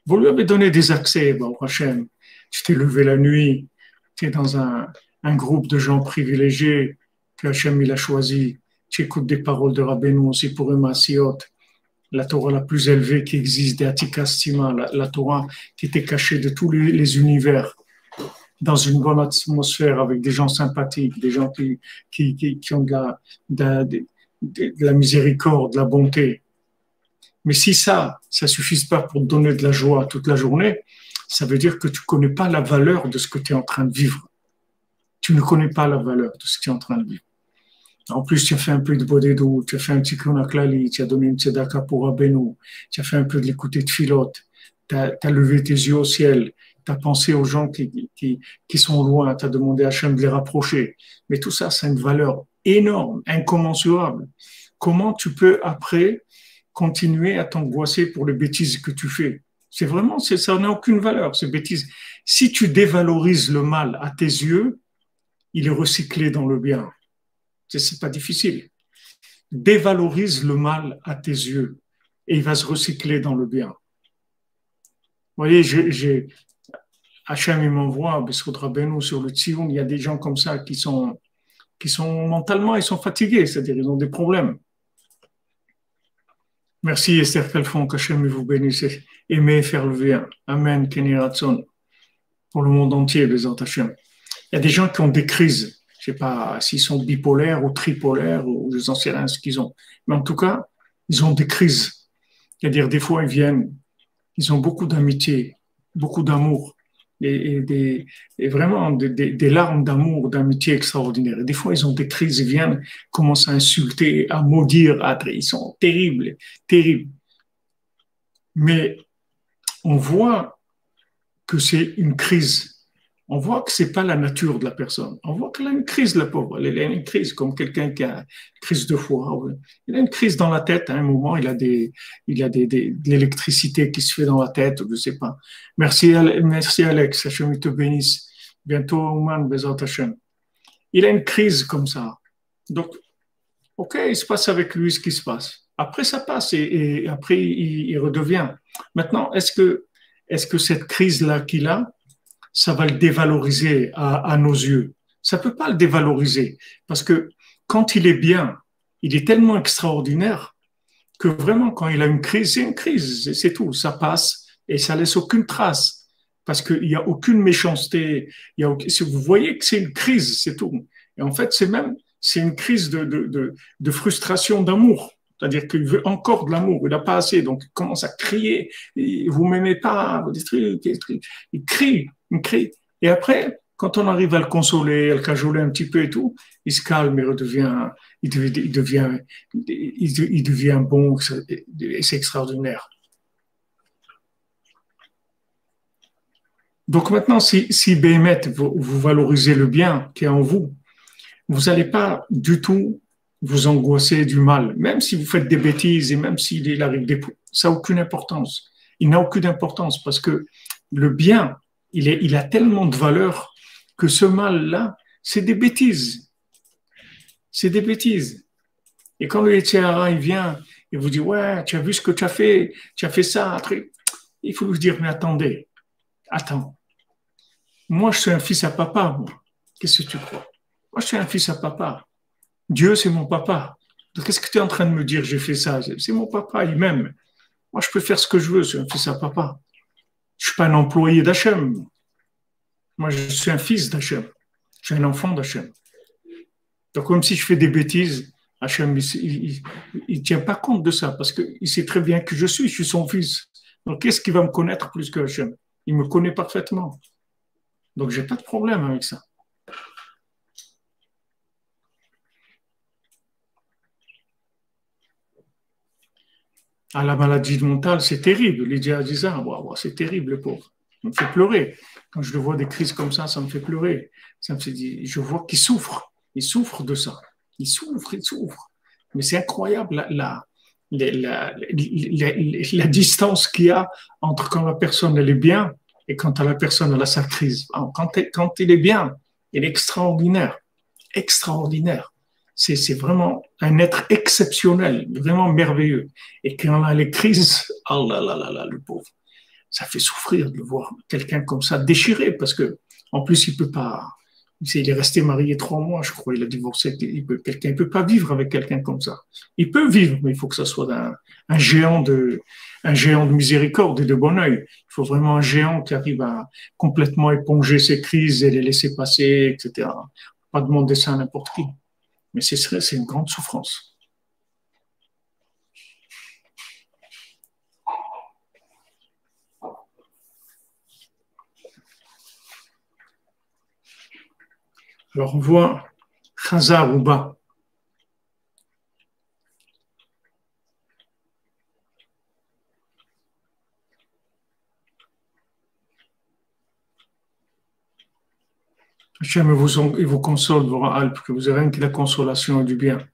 Vous lui avez donné des accès, bon, Hachem, tu t'es levé la nuit, tu es dans un groupe de gens privilégiés que Hachem il a choisi. Tu écoutes des paroles de Rabbeinu aussi pour Emasiot, la Torah la plus élevée qui existe, des Atikastima, la Torah qui était cachée de tous les univers. dans une bonne atmosphère avec des gens sympathiques, des gens qui ont de la miséricorde, de la bonté. Mais si ça suffit pas pour te donner de la joie toute la journée, ça veut dire que tu connais pas la valeur de ce que tu es en train de vivre. Tu ne connais pas la valeur de ce que tu es en train de vivre. En plus, tu as fait un peu de bodédou, tu as fait un petit klonaklali, tu as donné une tzedaka pour Rabbeinu, tu as fait un peu de l'écouter de filote, tu as levé tes yeux au ciel, tu as pensé aux gens qui sont loin, tu as demandé à Hachem de les rapprocher. Mais tout ça, c'est une valeur énorme, incommensurable. Comment tu peux, après, continuer à t'angoisser pour les bêtises que tu fais? Ça n'a aucune valeur, ces bêtises. Si tu dévalorises le mal à tes yeux, il est recyclé dans le bien. C'est pas difficile. Dévalorise le mal à tes yeux et il va se recycler dans le bien. Vous voyez, Hachem, il m'envoie, sur le Tzion, il y a des gens comme ça qui sont mentalement, ils sont fatigués, c'est-à-dire ils ont des problèmes. Merci Esther Kalfon, qu'Hachem vous bénisse. Aimez faire le bien. Amen, Kenny Ratson. Pour le monde entier, les Hachem. Il y a des gens qui ont des crises. Je ne sais pas s'ils sont bipolaires ou tripolaires ou je n'en sais rien ce qu'ils ont. Mais en tout cas, ils ont des crises. C'est-à-dire, des fois, ils ont beaucoup d'amitié, beaucoup d'amour et vraiment des larmes d'amour, d'amitié extraordinaires. Et des fois, ils ont des crises, ils viennent, commencent à insulter, à maudire, ils sont terribles, terribles. Mais on voit que c'est une crise. On voit que c'est pas la nature de la personne. On voit qu'elle a une crise, la pauvre. Elle a une crise, comme quelqu'un qui a une crise de foie. Il a une crise dans la tête. À un moment, il a de l'électricité qui se fait dans la tête, je sais pas. Merci Alex. Hachem te bénisse. Bientôt, Ouman, Bezat Hachem. Il a une crise comme ça. Donc, ok, il se passe avec lui ce qui se passe. Après, ça passe et après, il redevient. Maintenant, est-ce que cette crise-là qu'il a, ça va le dévaloriser à nos yeux? Ça peut pas le dévaloriser parce que quand il est bien, il est tellement extraordinaire que vraiment quand il a une crise, c'est une crise, c'est tout, ça passe et ça laisse aucune trace parce qu'il y a aucune méchanceté. Vous voyez que c'est une crise, c'est tout. Et en fait, c'est une crise de frustration d'amour. C'est-à-dire qu'il veut encore de l'amour, il n'a pas assez, donc il commence à crier, vous m'aimez pas, des trucs, il crie. Et après, quand on arrive à le consoler, à le cajoler un petit peu et tout, il se calme, il devient bon, et c'est extraordinaire. Donc maintenant, si Béhémet, vous valorisez le bien qui est en vous, vous n'allez pas du tout vous angoisser du mal, même si vous faites des bêtises et même s'il arrive des... Ça n'a aucune importance. Il n'a aucune importance parce que le bien, il a tellement de valeur que ce mal-là, c'est des bêtises. C'est des bêtises. Et quand le Yetzer il vient et vous dit, ouais, tu as vu ce que tu as fait ça, il faut lui dire, mais attends. Moi, je suis un fils à papa, moi. Qu'est-ce que tu crois? Moi, je suis un fils à papa. Dieu, c'est mon papa. Donc, qu'est-ce que tu es en train de me dire, j'ai fait ça? C'est mon papa, il m'aime. Moi, je peux faire ce que je veux, je suis un fils à papa. Je ne suis pas un employé d'Hachem. Moi, je suis un fils d'Hachem. Je suis un enfant d'Hachem. Donc, même si je fais des bêtises, Hachem, il ne tient pas compte de ça parce qu'il sait très bien que je suis son fils. Donc, qu'est-ce qu'il va me connaître plus que Hachem? Il me connaît parfaitement. Donc, je n'ai pas de problème avec ça. À la maladie mentale, c'est terrible. Lydia a dit ça, wow, c'est terrible, le pauvre. Ça me fait pleurer. Quand je le vois des crises comme ça me fait pleurer. Ça me fait dire, je vois qu'il souffre. Il souffre de ça. Il souffre. Mais c'est incroyable la distance qu'il y a entre quand la personne elle est bien et quand la personne elle a sa crise. Quand il est bien, il est extraordinaire. Extraordinaire. C'est vraiment un être exceptionnel, vraiment merveilleux. Et quand on a les crises, oh là là là là, le pauvre, ça fait souffrir de voir quelqu'un comme ça déchiré, parce que en plus il peut pas Il est resté marié 3 mois, je crois. Il a divorcé. Quelqu'un ne peut pas vivre avec quelqu'un comme ça. Il peut vivre, mais il faut que ça soit un géant de miséricorde et de bon oeil. Il faut vraiment un géant qui arrive à complètement éponger ses crises et les laisser passer, etc. Pas demander ça à n'importe qui. Mais c'est une grande souffrance. Alors on voit Chazar ou Ba. Hachem vous console, vous rend Alpes, que vous avez rien que la consolation et du bien.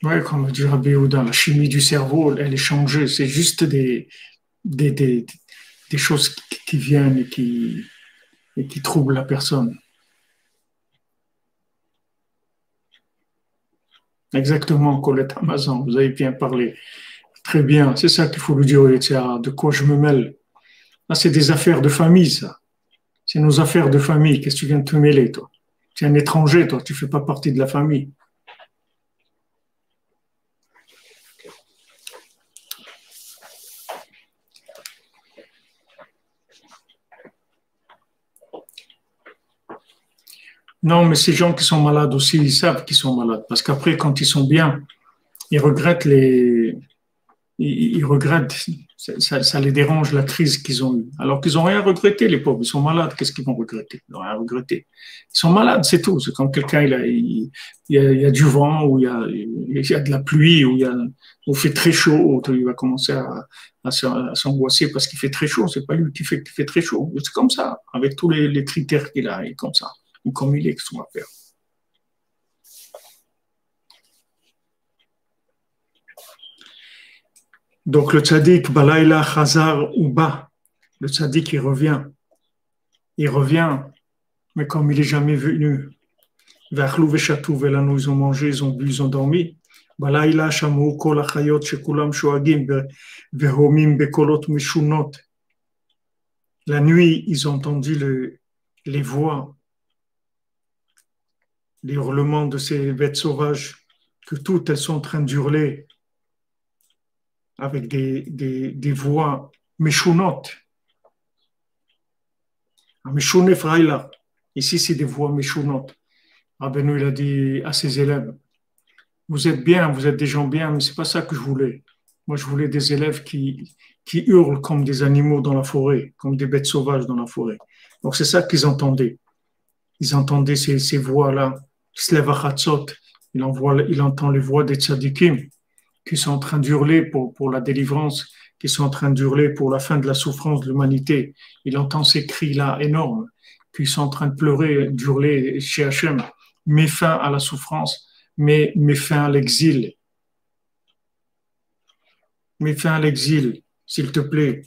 Oui, comme dit Rabbi Yehuda, la chimie du cerveau, elle est changée. C'est juste des choses qui viennent et qui troublent la personne. Exactement, Colette Amazon, vous avez bien parlé. Très bien, c'est ça qu'il faut lui dire au Yetzirah, de quoi je me mêle. Là, c'est des affaires de famille, ça. C'est nos affaires de famille. Qu'est-ce que tu viens de te mêler, toi? Tu es un étranger, toi, tu ne fais pas partie de la famille. Non, mais ces gens qui sont malades aussi, ils savent qu'ils sont malades. Parce qu'après, quand ils sont bien, ils regrettent ils regrettent, ça les dérange la crise qu'ils ont eue. Alors qu'ils n'ont rien regretté, les pauvres. Ils sont malades, qu'est-ce qu'ils vont regretter? Ils n'ont rien regretté. Ils sont malades, c'est tout. C'est quand quelqu'un, il y a du vent, ou il y a de la pluie, ou il fait très chaud, il va commencer à s'angoisser parce qu'il fait très chaud. C'est pas lui qui fait très chaud. C'est comme ça, avec tous les critères qu'il a, et comme ça. Ou comme il est, qu'est-ce qu'on va faire? Donc le tzaddik, Balayla Chazar Uba, le tzaddik il revient, mais comme il n'est jamais venu, V'achlou v'chatou v'lanu, ils ont mangé, ils ont bu, ils ont dormi. Balayla Shamu kol achayot shekulam shoagim v'homim bekolot mishunot. La nuit, ils ont entendu les voix, les hurlements de ces bêtes sauvages, que toutes elles sont en train d'hurler avec des voix méchounotes. Méchouné Fraïla. Ici, c'est des voix méchounotes. Rabbeinu, il a dit à ses élèves, vous êtes bien, vous êtes des gens bien, mais c'est pas ça que je voulais. Moi, je voulais des élèves qui hurlent comme des animaux dans la forêt, comme des bêtes sauvages dans la forêt. Donc, c'est ça qu'ils entendaient. Ils entendaient ces voix-là, qui se lèvent à Chatzot. Il entend les voix des tzadikim, qui sont en train d'hurler pour la délivrance, qui sont en train d'hurler pour la fin de la souffrance de l'humanité. Il entend ces cris-là énormes, qui sont en train de pleurer, d'hurler chez Hachem. Mets fin à la souffrance, mets fin à l'exil. Mets fin à l'exil, s'il te plaît.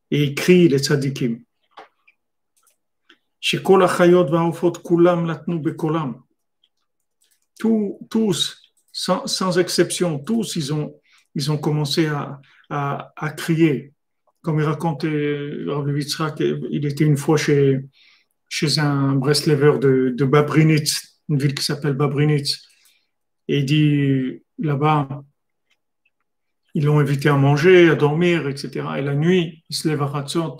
Et il crie les tzadikim. Shekol achayot va'ofot kulam latnu bekolam. Tous, sans exception, tous, ils ont commencé à crier. Comme il racontait Rabbi Yitzhak, il était une fois chez un Breslever de Babrinitz, une ville qui s'appelle Babrinitz. Et il dit, là-bas, ils l'ont invité à manger, à dormir, etc. Et la nuit, il se lève à Hatzot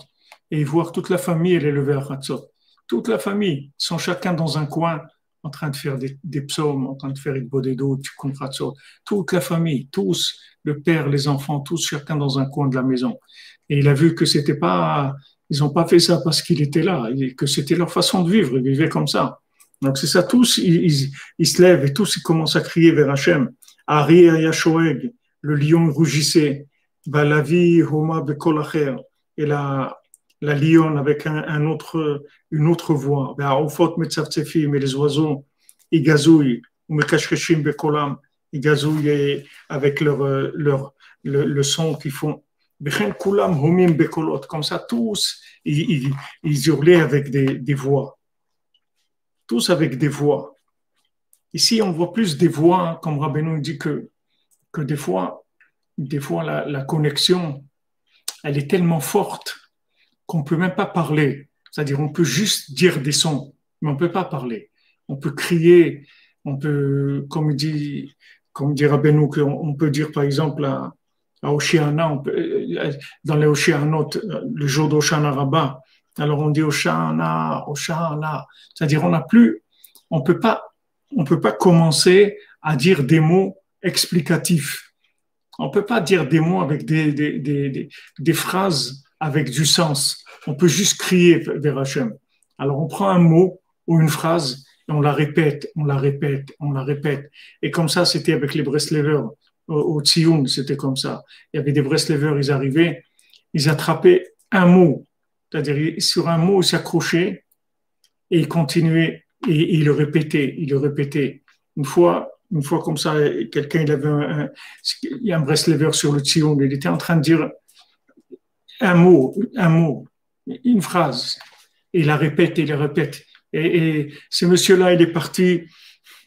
et il voit que toute la famille, elle est levée à Hatzot. Toute la famille, ils sont chacun dans un coin, en train de faire des psaumes, en train de faire une bodédo, du contratsot. Toute la famille, tous, le père, les enfants, tous, chacun dans un coin de la maison. Et il a vu que c'était pas, ils n'ont pas fait ça parce qu'il était là, que c'était leur façon de vivre, ils vivaient comme ça. Donc c'est ça, tous, ils se lèvent et tous, ils commencent à crier vers Hachem. Ari Yashoeg, le lion rugissait. Balavi Homa Bekolacher, et la lionne avec une autre voix. Mais les oiseaux, ils gazouillent. Ils gazouillent avec le son qu'ils font. Comme ça, tous, ils hurlaient avec des voix. Tous avec des voix. Ici, on voit plus des voix, comme Rabbeinu dit que des fois, des fois, la connexion, elle est tellement forte qu'on ne peut même pas parler. C'est-à-dire, on peut juste dire des sons, mais on ne peut pas parler. On peut crier, on peut, comme dit Rabbeinu, on peut dire, par exemple, à Oshéana, dans les Oshéanot, le jour d'Oshana Rabbah, alors on dit Oshana, Oshana. C'est-à-dire, on peut pas commencer à dire des mots explicatifs. On peut pas dire des mots avec des phrases avec du sens. On peut juste crier vers Hachem. Alors on prend un mot ou une phrase et on la répète, on la répète, on la répète. Et comme ça, c'était avec les Breslevers au Tsioun, c'était comme ça. Il y avait des Breslevers, ils arrivaient, ils attrapaient un mot, c'est-à-dire sur un mot, ils s'accrochaient et ils continuaient et ils le répétaient, ils le répétaient. Une fois comme ça, quelqu'un, il y a un Breslever sur le Tsioun, il était en train de dire un mot, une phrase. Et il la répète, il la répète. Et ce monsieur-là, il est parti,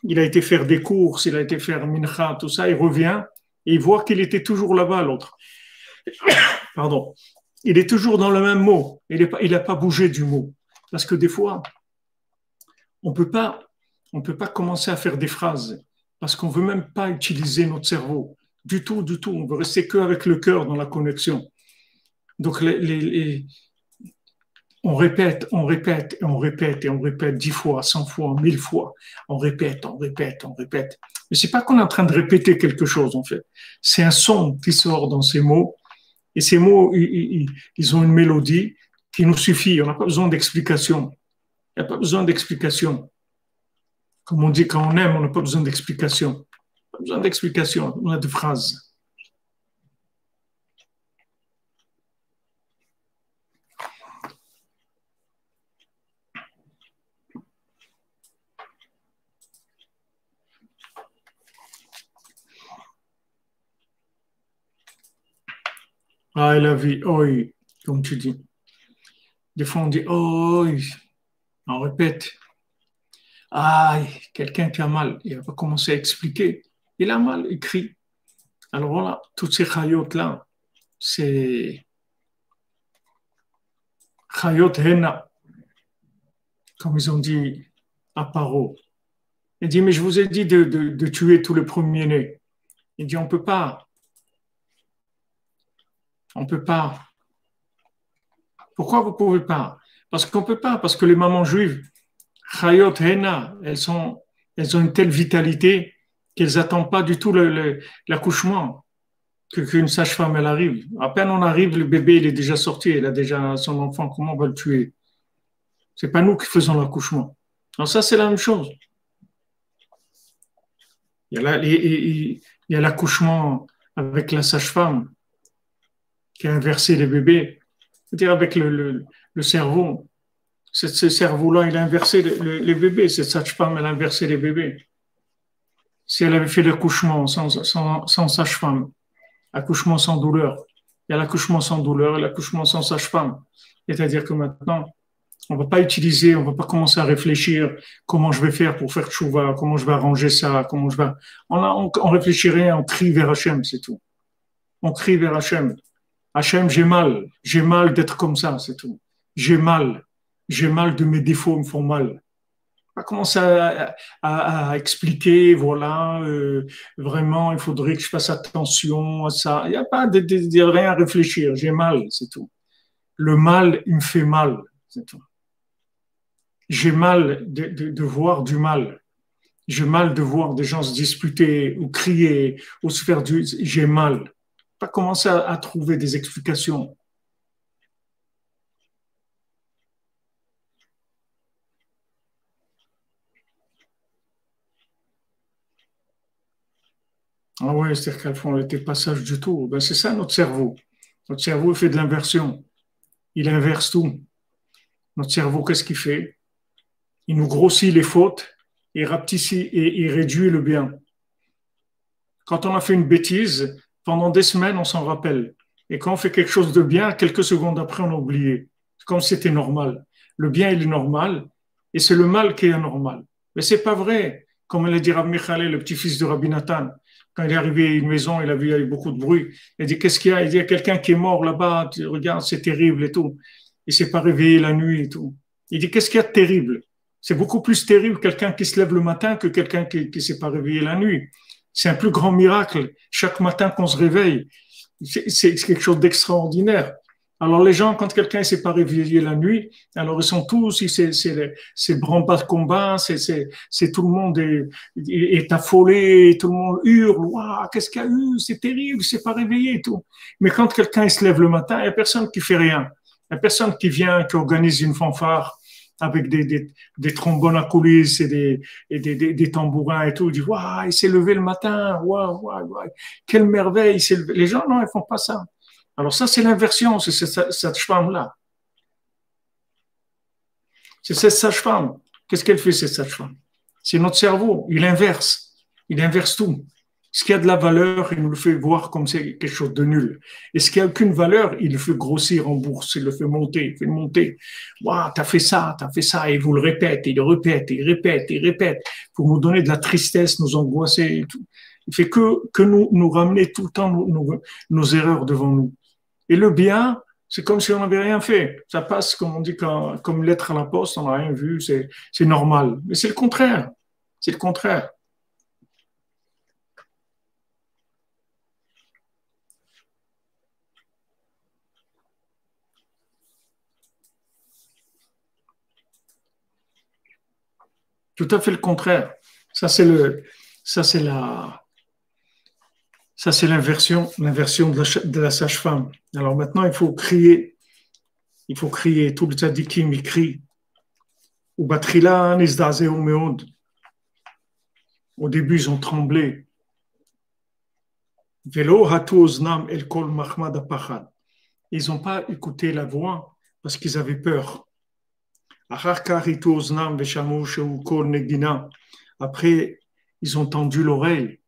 il a été faire des courses, il a été faire mincha, tout ça, il revient et il voit qu'il était toujours là-bas, l'autre. Pardon. Il est toujours dans le même mot. Il n'a pas bougé du mot. Parce que des fois, on peut pas commencer à faire des phrases parce qu'on veut même pas utiliser notre cerveau. Du tout, du tout. On veut rester qu'avec le cœur dans la connexion. Donc, on répète, on répète, et on répète, et on répète 10 fois, 100 fois, 1000 fois. On répète, on répète, on répète. Mais c'est pas qu'on est en train de répéter quelque chose, en fait. C'est un son qui sort dans ces mots. Et ces mots, ils ont une mélodie qui nous suffit. On n'a pas besoin d'explication. Il n'y a pas besoin d'explication. Comme on dit, quand on aime, on n'a pas besoin d'explication. Pas besoin d'explication, on a de phrases. Ah, et la vie, oi, comme tu dis. Des fois, on dit oi, on répète. Ah, quelqu'un qui a mal, il va commencer à expliquer. Il a mal, il crie. Alors voilà, toutes ces chayotes-là, c'est chayot henna, comme ils ont dit à Paro. Il dit, mais je vous ai dit de tuer tous les premiers-nés. Il dit, on peut pas. On peut pas. Pourquoi vous pouvez pas? Parce qu'on peut pas, parce que les mamans juives, chayot henna, elles ont une telle vitalité qu'elles n'attendent pas du tout l'accouchement, qu'une sage-femme elle arrive. À peine on arrive, le bébé il est déjà sorti, il a déjà son enfant, comment on va le tuer? C'est pas nous qui faisons l'accouchement. Alors ça, c'est la même chose. Il y a l'accouchement avec la sage-femme qui a inversé les bébés, c'est-à-dire avec le cerveau. Ce cerveau-là, il a inversé les bébés. Cette sage-femme, elle a inversé les bébés. Si elle avait fait l'accouchement sans sage-femme, accouchement sans douleur, il y a l'accouchement sans douleur et l'accouchement sans sage-femme. C'est-à-dire que maintenant, on ne va pas utiliser, on ne va pas commencer à réfléchir comment je vais faire pour faire tchouva, comment je vais arranger ça, comment je vais... On réfléchit rien, on crie vers Hachem, c'est tout. On crie vers Hachem. Hachem, j'ai mal d'être comme ça, c'est tout. J'ai mal de mes défauts, ils me font mal. On va commencer à expliquer, voilà, vraiment, il faudrait que je fasse attention à ça. Il n'y a pas de rien à réfléchir, j'ai mal, c'est tout. Le mal, il me fait mal, c'est tout. J'ai mal de voir du mal. J'ai mal de voir des gens se disputer ou crier ou se faire du... J'ai mal. Pas commencer à trouver des explications. Ah ouais, c'est-à-dire qu'elles font des passages du tout. Ben, c'est ça notre cerveau. Notre cerveau fait de l'inversion. Il inverse tout. Notre cerveau, qu'est-ce qu'il fait? Il nous grossit les fautes, il rapetissit et il réduit le bien. Quand on a fait une bêtise, pendant des semaines, on s'en rappelle. Et quand on fait quelque chose de bien, quelques secondes après, on a oublié. C'est comme si c'était normal. Le bien, il est normal, et c'est le mal qui est anormal. Mais c'est pas vrai. Comme l'a dit Rav Michale, le petit-fils de Rabbi Nathan. Quand il est arrivé à une maison, il a vu il y avait beaucoup de bruit. Il a dit, qu'est-ce qu'il y a? Il dit, il y a quelqu'un qui est mort là-bas, tu regardes, c'est terrible et tout. Il s'est pas réveillé la nuit et tout. Il dit, qu'est-ce qu'il y a de terrible? C'est beaucoup plus terrible quelqu'un qui se lève le matin que quelqu'un qui ne s'est pas réveillé la nuit. C'est un plus grand miracle. Chaque matin qu'on se réveille, c'est quelque chose d'extraordinaire. Alors les gens, quand quelqu'un ne s'est pas réveillé la nuit, alors ils sont tous, c'est branle-bas de combat, c'est tout le monde est affolé, tout le monde hurle, waouh, qu'est-ce qu'il y a eu, c'est terrible, il ne s'est pas réveillé et tout. Mais quand quelqu'un il se lève le matin, il n'y a personne qui fait rien. Il n'y a personne qui vient, qui organise une fanfare avec des trombones à coulisses et des tambourins et tout. Il dit, waouh, il s'est levé le matin, waouh, waouh, waouh, quelle merveille, il s'est levé. Les gens, non, ils ne font pas ça. Alors ça, c'est l'inversion, c'est cette sage-femme-là. C'est cette sage-femme. Qu'est-ce qu'elle fait, cette sage-femme? C'est notre cerveau, il inverse. Il inverse tout. Ce qui a de la valeur, il nous le fait voir comme c'est quelque chose de nul. Et ce qui n'a aucune valeur, il le fait grossir en bourse, il le fait monter, il fait monter. Waouh, t'as fait ça, et vous le répète, il le répète, il répète, il répète, pour nous donner de la tristesse, nous angoisser et tout. Il fait que nous ramener tout le temps nos erreurs devant nous. Et le bien, c'est comme si on n'avait rien fait. Ça passe, comme on dit, comme lettre à la poste, on n'a rien vu, c'est normal. Mais c'est le contraire. C'est le contraire. Tout à fait le contraire. Ça, c'est le, ça, c'est la, ça, c'est l'inversion de la sage-femme. Alors maintenant, il faut crier. Tout le tzadikim, il crie. Ou batrila nizdazeu meod. Au début, ils ont tremblé. Velo hatu oznam el kol mahmad apachad. Ils n'ont pas écouté la voix parce qu'ils avaient peur. Après, ils ont tendu l'oreille.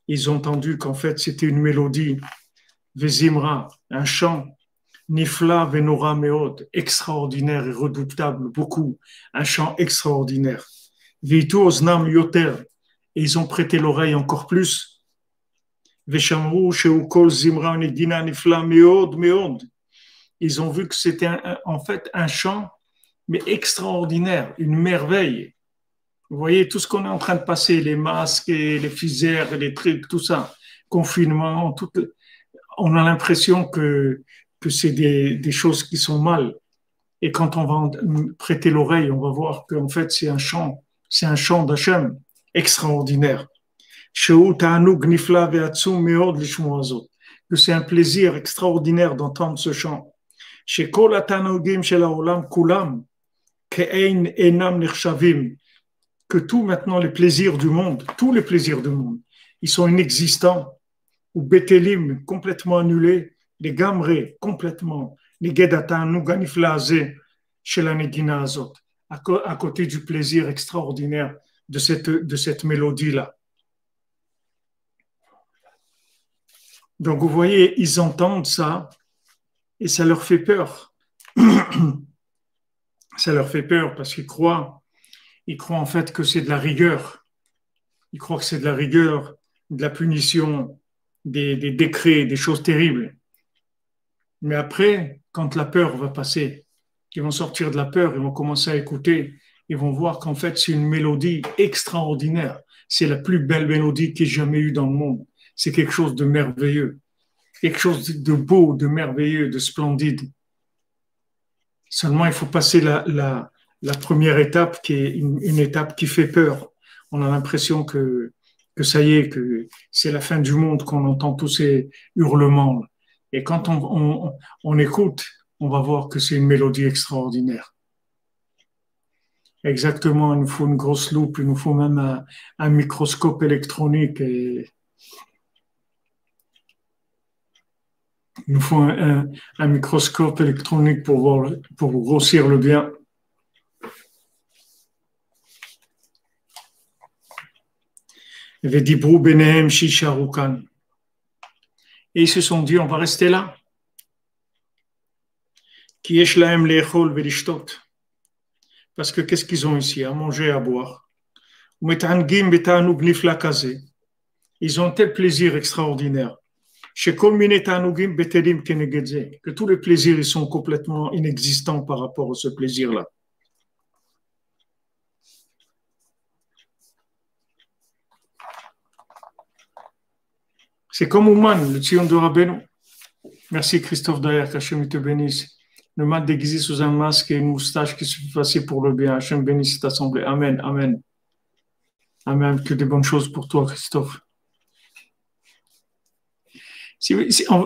Ils ont entendu qu'en fait, c'était une mélodie. Vezimra, un chant. Nifla venora meod, extraordinaire et redoutable, beaucoup. Un chant extraordinaire. Vitu oznam yoter. Et ils ont prêté l'oreille encore plus. Veshamru sheukol zimra negina nifla meod meod. Ils ont vu que c'était en fait un chant, mais extraordinaire, une merveille. Vous voyez tout ce qu'on est en train de passer, les masques, et les fusères, les trucs, tout ça, confinement, tout, on a l'impression que c'est des choses qui sont mal. Et quand on va prêter l'oreille, on va voir qu'en fait c'est un chant d'Hachem extraordinaire. Que c'est un plaisir extraordinaire d'entendre ce chant. שכל התענוגים של העולם כולם כאין אינם נחשבים, que tout maintenant les plaisirs du monde, tous les plaisirs du monde, ils sont inexistants, ou bétélim complètement annulés, les gamrés complètement, les guedatanoug aniflazé chez la negina azot, à côté du plaisir extraordinaire de cette mélodie-là. Donc vous voyez, ils entendent ça, et ça leur fait peur. Ça leur fait peur parce qu'ils croient en fait que c'est de la rigueur. Ils croient que c'est de la rigueur, de la punition, des décrets, des choses terribles. Mais après, quand la peur va passer, ils vont sortir de la peur, ils vont commencer à écouter, ils vont voir qu'en fait c'est une mélodie extraordinaire. C'est la plus belle mélodie qu'il y ait jamais eu dans le monde. C'est quelque chose de merveilleux. Quelque chose de beau, de merveilleux, de splendide. Seulement, il faut passer la première étape, qui est une étape qui fait peur. On a l'impression que ça y est, que c'est la fin du monde, qu'on entend tous ces hurlements. Et quand on écoute, on va voir que c'est une mélodie extraordinaire. Exactement, il nous faut une grosse loupe, il nous faut même un microscope électronique et il nous faut un microscope électronique pour grossir le bien. Et ils se sont dit, on va rester là. Parce que qu'est-ce qu'ils ont ici? À manger, à boire. ils ont un tel plaisir extraordinaire. Que tous les plaisirs ils sont complètement inexistants par rapport à ce plaisir-là. C'est comme Ouman, le Tzion de Rabbeinu. Merci Christophe Dayer, qu'Hachem te bénisse. Le mat déguisé sous un masque et une moustache qui se fait passer pour le bien. Hachem bénisse cette assemblée. Amen, amen. Amen, que des bonnes choses pour toi, Christophe.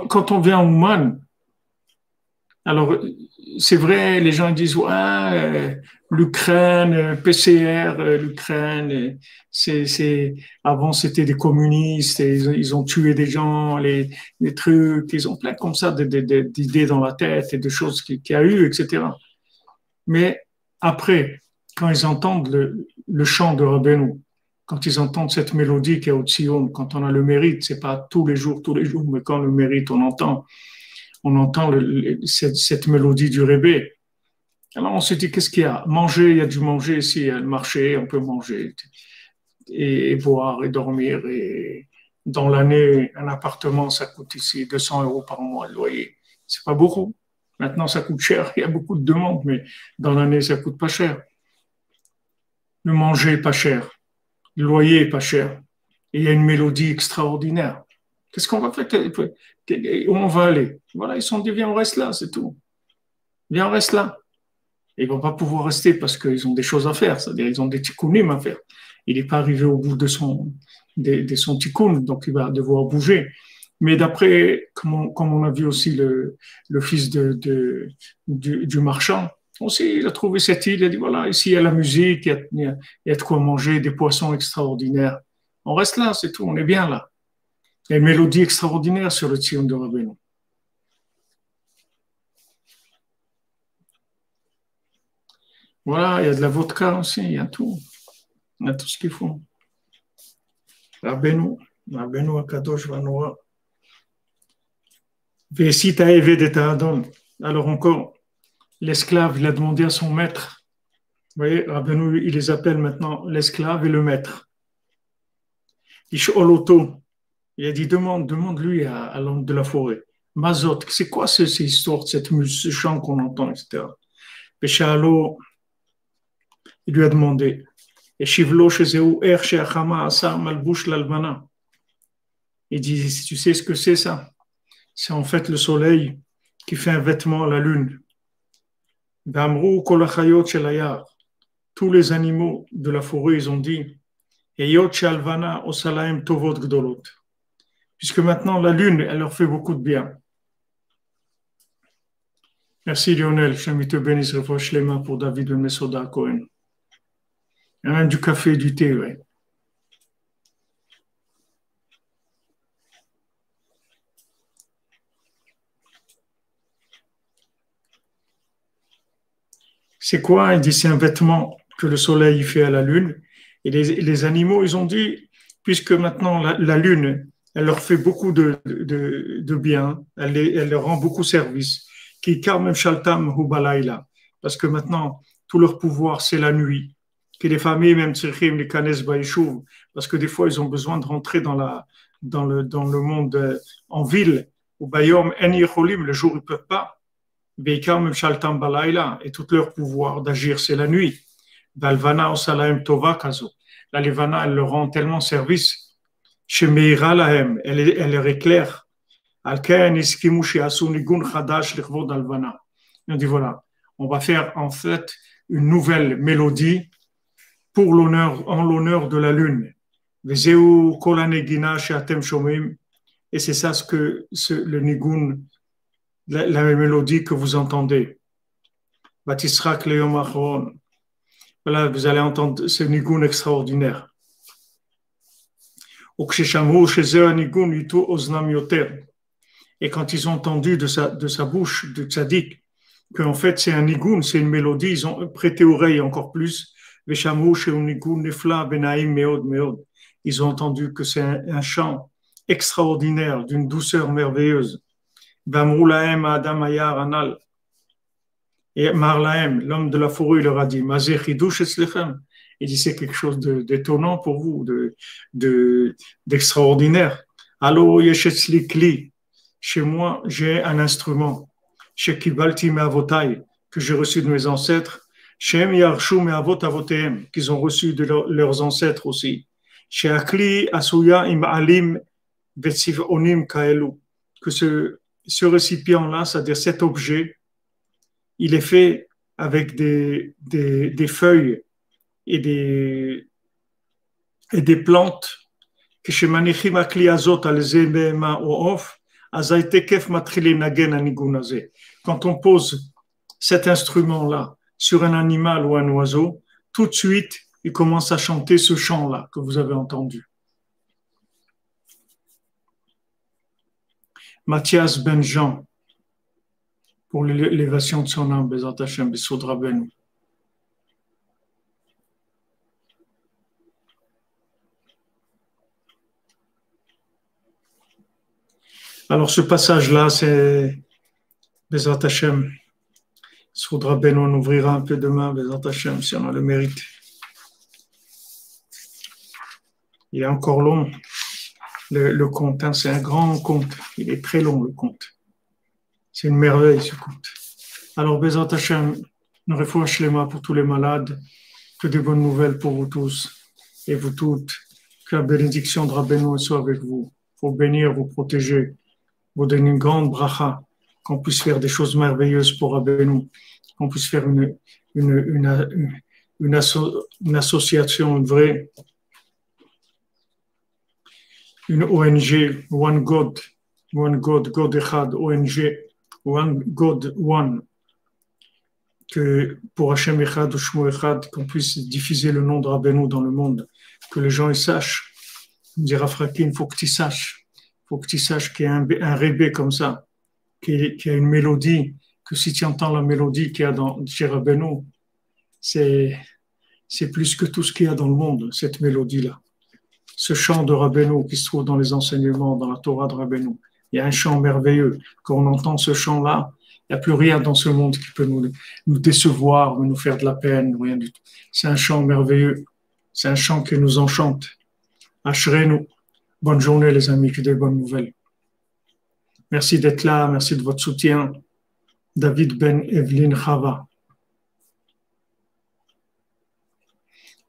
Quand on vient au Ouman, alors c'est vrai, les gens disent ouais, l'Ukraine, PCR, l'Ukraine, avant c'était des communistes, et ils ont tué des gens, les trucs, ils ont plein comme ça d'idées dans la tête et de choses qu'il y a eu, etc. Mais après, quand ils entendent le chant de Rabbeinu, quand ils entendent cette mélodie qui est au Tzion, quand on a le mérite, c'est pas tous les jours, mais quand le mérite, on entend cette mélodie du Rébé. Alors on se dit, qu'est-ce qu'il y a? Manger, il y a du manger ici, il y a le marché, on peut manger et boire et dormir. Et dans l'année, un appartement, ça coûte ici 200 € par mois, le loyer. C'est pas beaucoup. Maintenant, ça coûte cher, il y a beaucoup de demandes, mais dans l'année, ça coûte pas cher. Le manger est pas cher. Le loyer est pas cher. Et il y a une mélodie extraordinaire. Qu'est-ce qu'on va faire? Où on va aller? Voilà, ils sont dit, viens, on reste là, c'est tout. Viens, on reste là. Et ils vont pas pouvoir rester parce qu'ils ont des choses à faire, c'est-à-dire ils ont des tikkunim à faire. Il n'est pas arrivé au bout de son tikkun, donc il va devoir bouger. Mais d'après, comme on a vu aussi le fils du marchand, aussi, il a trouvé cette île, il a dit, voilà, ici il y a la musique, il y a de quoi manger, des poissons extraordinaires. On reste là, c'est tout, on est bien là. Il y a une mélodie extraordinaire sur le Tzion de Rabbeinu. Voilà, il y a de la vodka aussi, il y a tout. Il y a tout ce qu'il faut. Rabbeinu Akadosh Vanoa. Vesita Eved et Adon. Alors encore, l'esclave, il a demandé à son maître. Vous voyez, Rabbeinu, il les appelle maintenant l'esclave et le maître. Isholoto. Il a dit, demande-lui à l'homme de la forêt. Mazot, c'est quoi ces histoires, ce chant qu'on entend, etc. Péchalo, il lui a demandé. Et Shivlo, il dit, tu sais ce que c'est ça? C'est en fait le soleil qui fait un vêtement à la lune. Tous les animaux de la forêt, ils ont dit, puisque maintenant la lune, elle leur fait beaucoup de bien. Merci Lionel, je te bénisse, refouche les mains pour David Ben Mesoda Cohen. Il y a même du café et du thé, oui. C'est quoi? Il dit, c'est un vêtement que le soleil fait à la lune. Et les animaux, ils ont dit, puisque maintenant la lune, elle leur fait beaucoup de bien, elle leur rend beaucoup service. Qui même shaltam hubalayla, parce que maintenant tout leur pouvoir c'est la nuit. Que les familles même tzrichim les kanes baïchouv, parce que des fois ils ont besoin de rentrer dans le monde en ville. Ou bayom en yicholim, le jour ils peuvent pas. Beikar même shaltam balayla, et tout leur pouvoir d'agir c'est la nuit. Dalvana osalaim tova kazo. La levana elle leur rend tellement service. Chez Meira lahem, elle leur éclaire. On dit voilà, on va faire en fait une nouvelle mélodie en l'honneur de la lune. Et c'est ça le nigun, la mélodie que vous entendez. Voilà, vous allez entendre ce nigun extraordinaire. Et quand ils ont entendu de sa bouche, de Tzadik, qu'en fait c'est un nigun, c'est une mélodie, ils ont prêté oreille encore plus. Ils ont entendu que c'est un chant extraordinaire, d'une douceur merveilleuse. Et Marlaem, l'homme de la forêt, il leur a dit, Il dit, c'est quelque chose d'étonnant pour vous, d'extraordinaire. Allô, Yeshetzli Kli. Chez moi, j'ai un instrument. Chez Kibalti Meavotai, que j'ai reçu de mes ancêtres. Chez Yarshu Meavot Avotehem, qu'ils ont reçu de leurs ancêtres aussi. Chez Akli Asuya Im Alim Vetsiv Onim Kaelu. Que ce récipient-là, c'est-à-dire cet objet, il est fait avec des feuilles et des plantes que chez Manichim Akli Azot Alzebema Oof, Azaitekef Matrili Nagen Anigunazé. Quand on pose cet instrument-là sur un animal ou un oiseau, tout de suite, il commence à chanter ce chant-là que vous avez entendu. Mathias Benjean, pour l'élévation de son âme, Bezat Hashem, Besod Rabbeinu. Alors ce passage-là, c'est Bezat Hashem. Besod Rabbeinu, on ouvrira un peu demain, Bezat Hashem, si on a le mérite. Il est encore long, le conte, hein, c'est un grand conte. Il est très long, le conte. C'est une merveille, ce conte. Alors, Bezat Hashem, nous refouach shlema pour tous les malades, que des bonnes nouvelles pour vous tous et vous toutes. Que la bénédiction de Rabbeinu soit avec vous. Pour bénir, vous protéger, vous donner une grande bracha, qu'on puisse faire des choses merveilleuses pour Rabbeinu, qu'on puisse faire une association, une vraie, une ONG, One God, God Echad, ONG, One God, One, que pour Hashem Echad ou Shmo Echad, qu'on puisse diffuser le nom de Rabbeinu dans le monde, que les gens y sachent. On dira Frakin, il faut que tu saches qu'il y a un rébé comme ça, qu'il y a une mélodie, que si tu entends la mélodie qu'il y a chez Rabbeinu, c'est plus que tout ce qu'il y a dans le monde, cette mélodie-là. Ce chant de Rabbeinu qui se trouve dans les enseignements, dans la Torah de Rabbeinu. Il y a un chant merveilleux. Quand on entend ce chant-là, il n'y a plus rien dans ce monde qui peut nous décevoir, nous faire de la peine, rien du tout. C'est un chant merveilleux. C'est un chant qui nous enchante. Ashrenu. Bonne journée, les amis, que des bonnes nouvelles. Merci d'être là, merci de votre soutien. David Ben Evelyn Chava.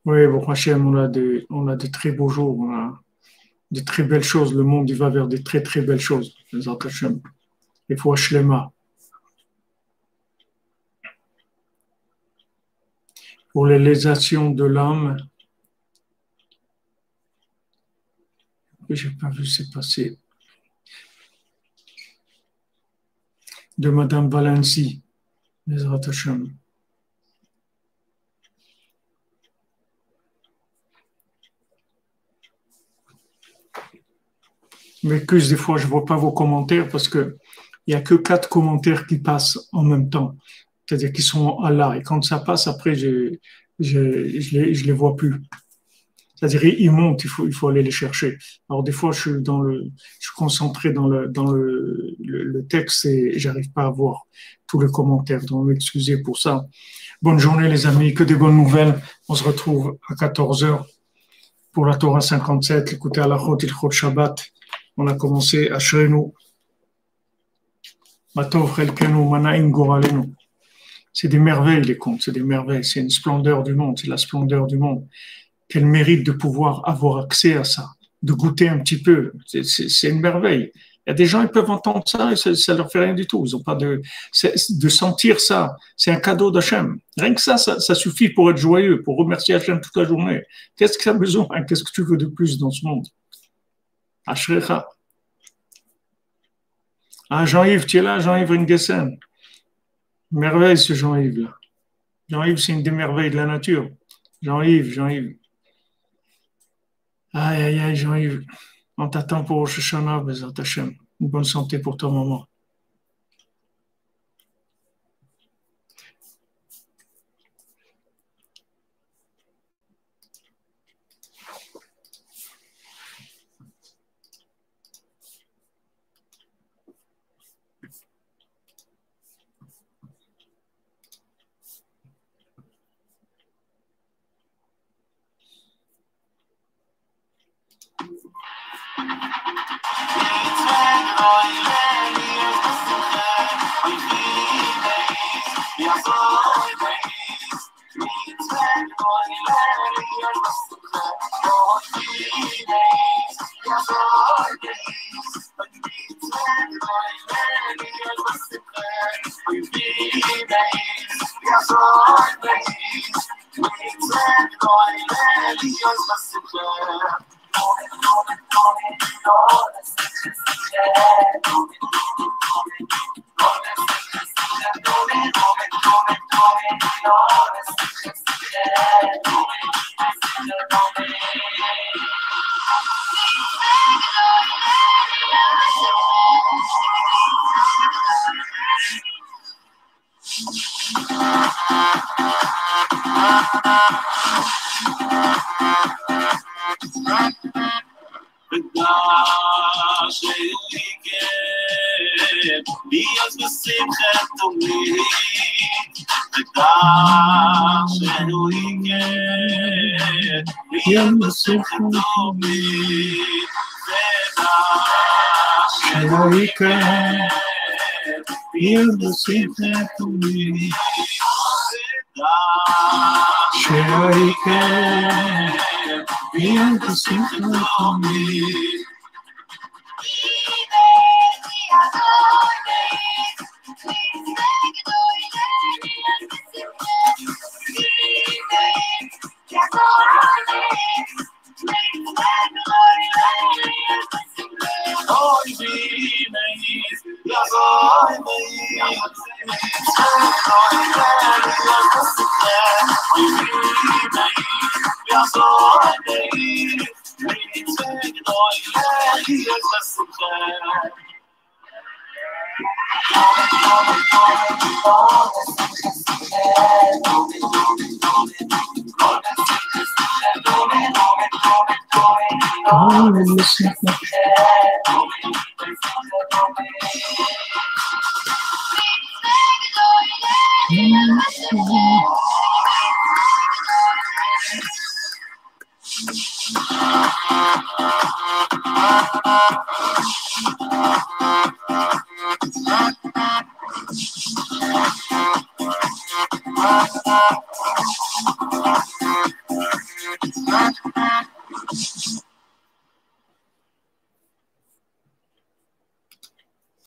Oui, bon, Hachem, on a de très beaux jours, on a de très belles choses. Le monde, il va vers de très, très belles choses. Les Hachem. Il faut Shlema. Pour les lésations de l'âme, je n'ai pas vu c'est passé. De Madame Valency, les Hachem. Mais que des fois, je ne vois pas vos commentaires parce qu'il n'y a que 4 commentaires qui passent en même temps. C'est-à-dire qu'ils sont à là. Et quand ça passe, après, je les vois plus. C'est-à-dire, ils montent, il faut aller les chercher. Alors, des fois, je suis concentré dans le texte et j'arrive pas à voir tous les commentaires. Donc, m'excusez pour ça. Bonne journée, les amis. Que des bonnes nouvelles. On se retrouve à 14h pour la Torah 57. Écoutez à la Chot, il Chot Shabbat. On a commencé à Shrenu. Matov Chelkenu, Manaim Goralenu. C'est des merveilles, les contes, c'est des merveilles. C'est une splendeur du monde, c'est la splendeur du monde. Quel mérite de pouvoir avoir accès à ça, de goûter un petit peu. C'est une merveille. Il y a des gens, ils peuvent entendre ça et ça leur fait rien du tout. Ils ont pas de sentir ça. C'est un cadeau d'Hachem. Rien que ça suffit pour être joyeux, pour remercier Hachem toute la journée. Qu'est-ce que tu as besoin? Qu'est-ce que tu veux de plus dans ce monde? Ashrecha. Ah, Jean-Yves, tu es là, Jean-Yves Ringessen. Merveille, ce Jean-Yves là. Jean-Yves, c'est une des merveilles de la nature. Jean-Yves. Aïe, Jean-Yves. On t'attend pour Rosh Hashanah, Bezat Hashem. Une bonne santé pour ton maman.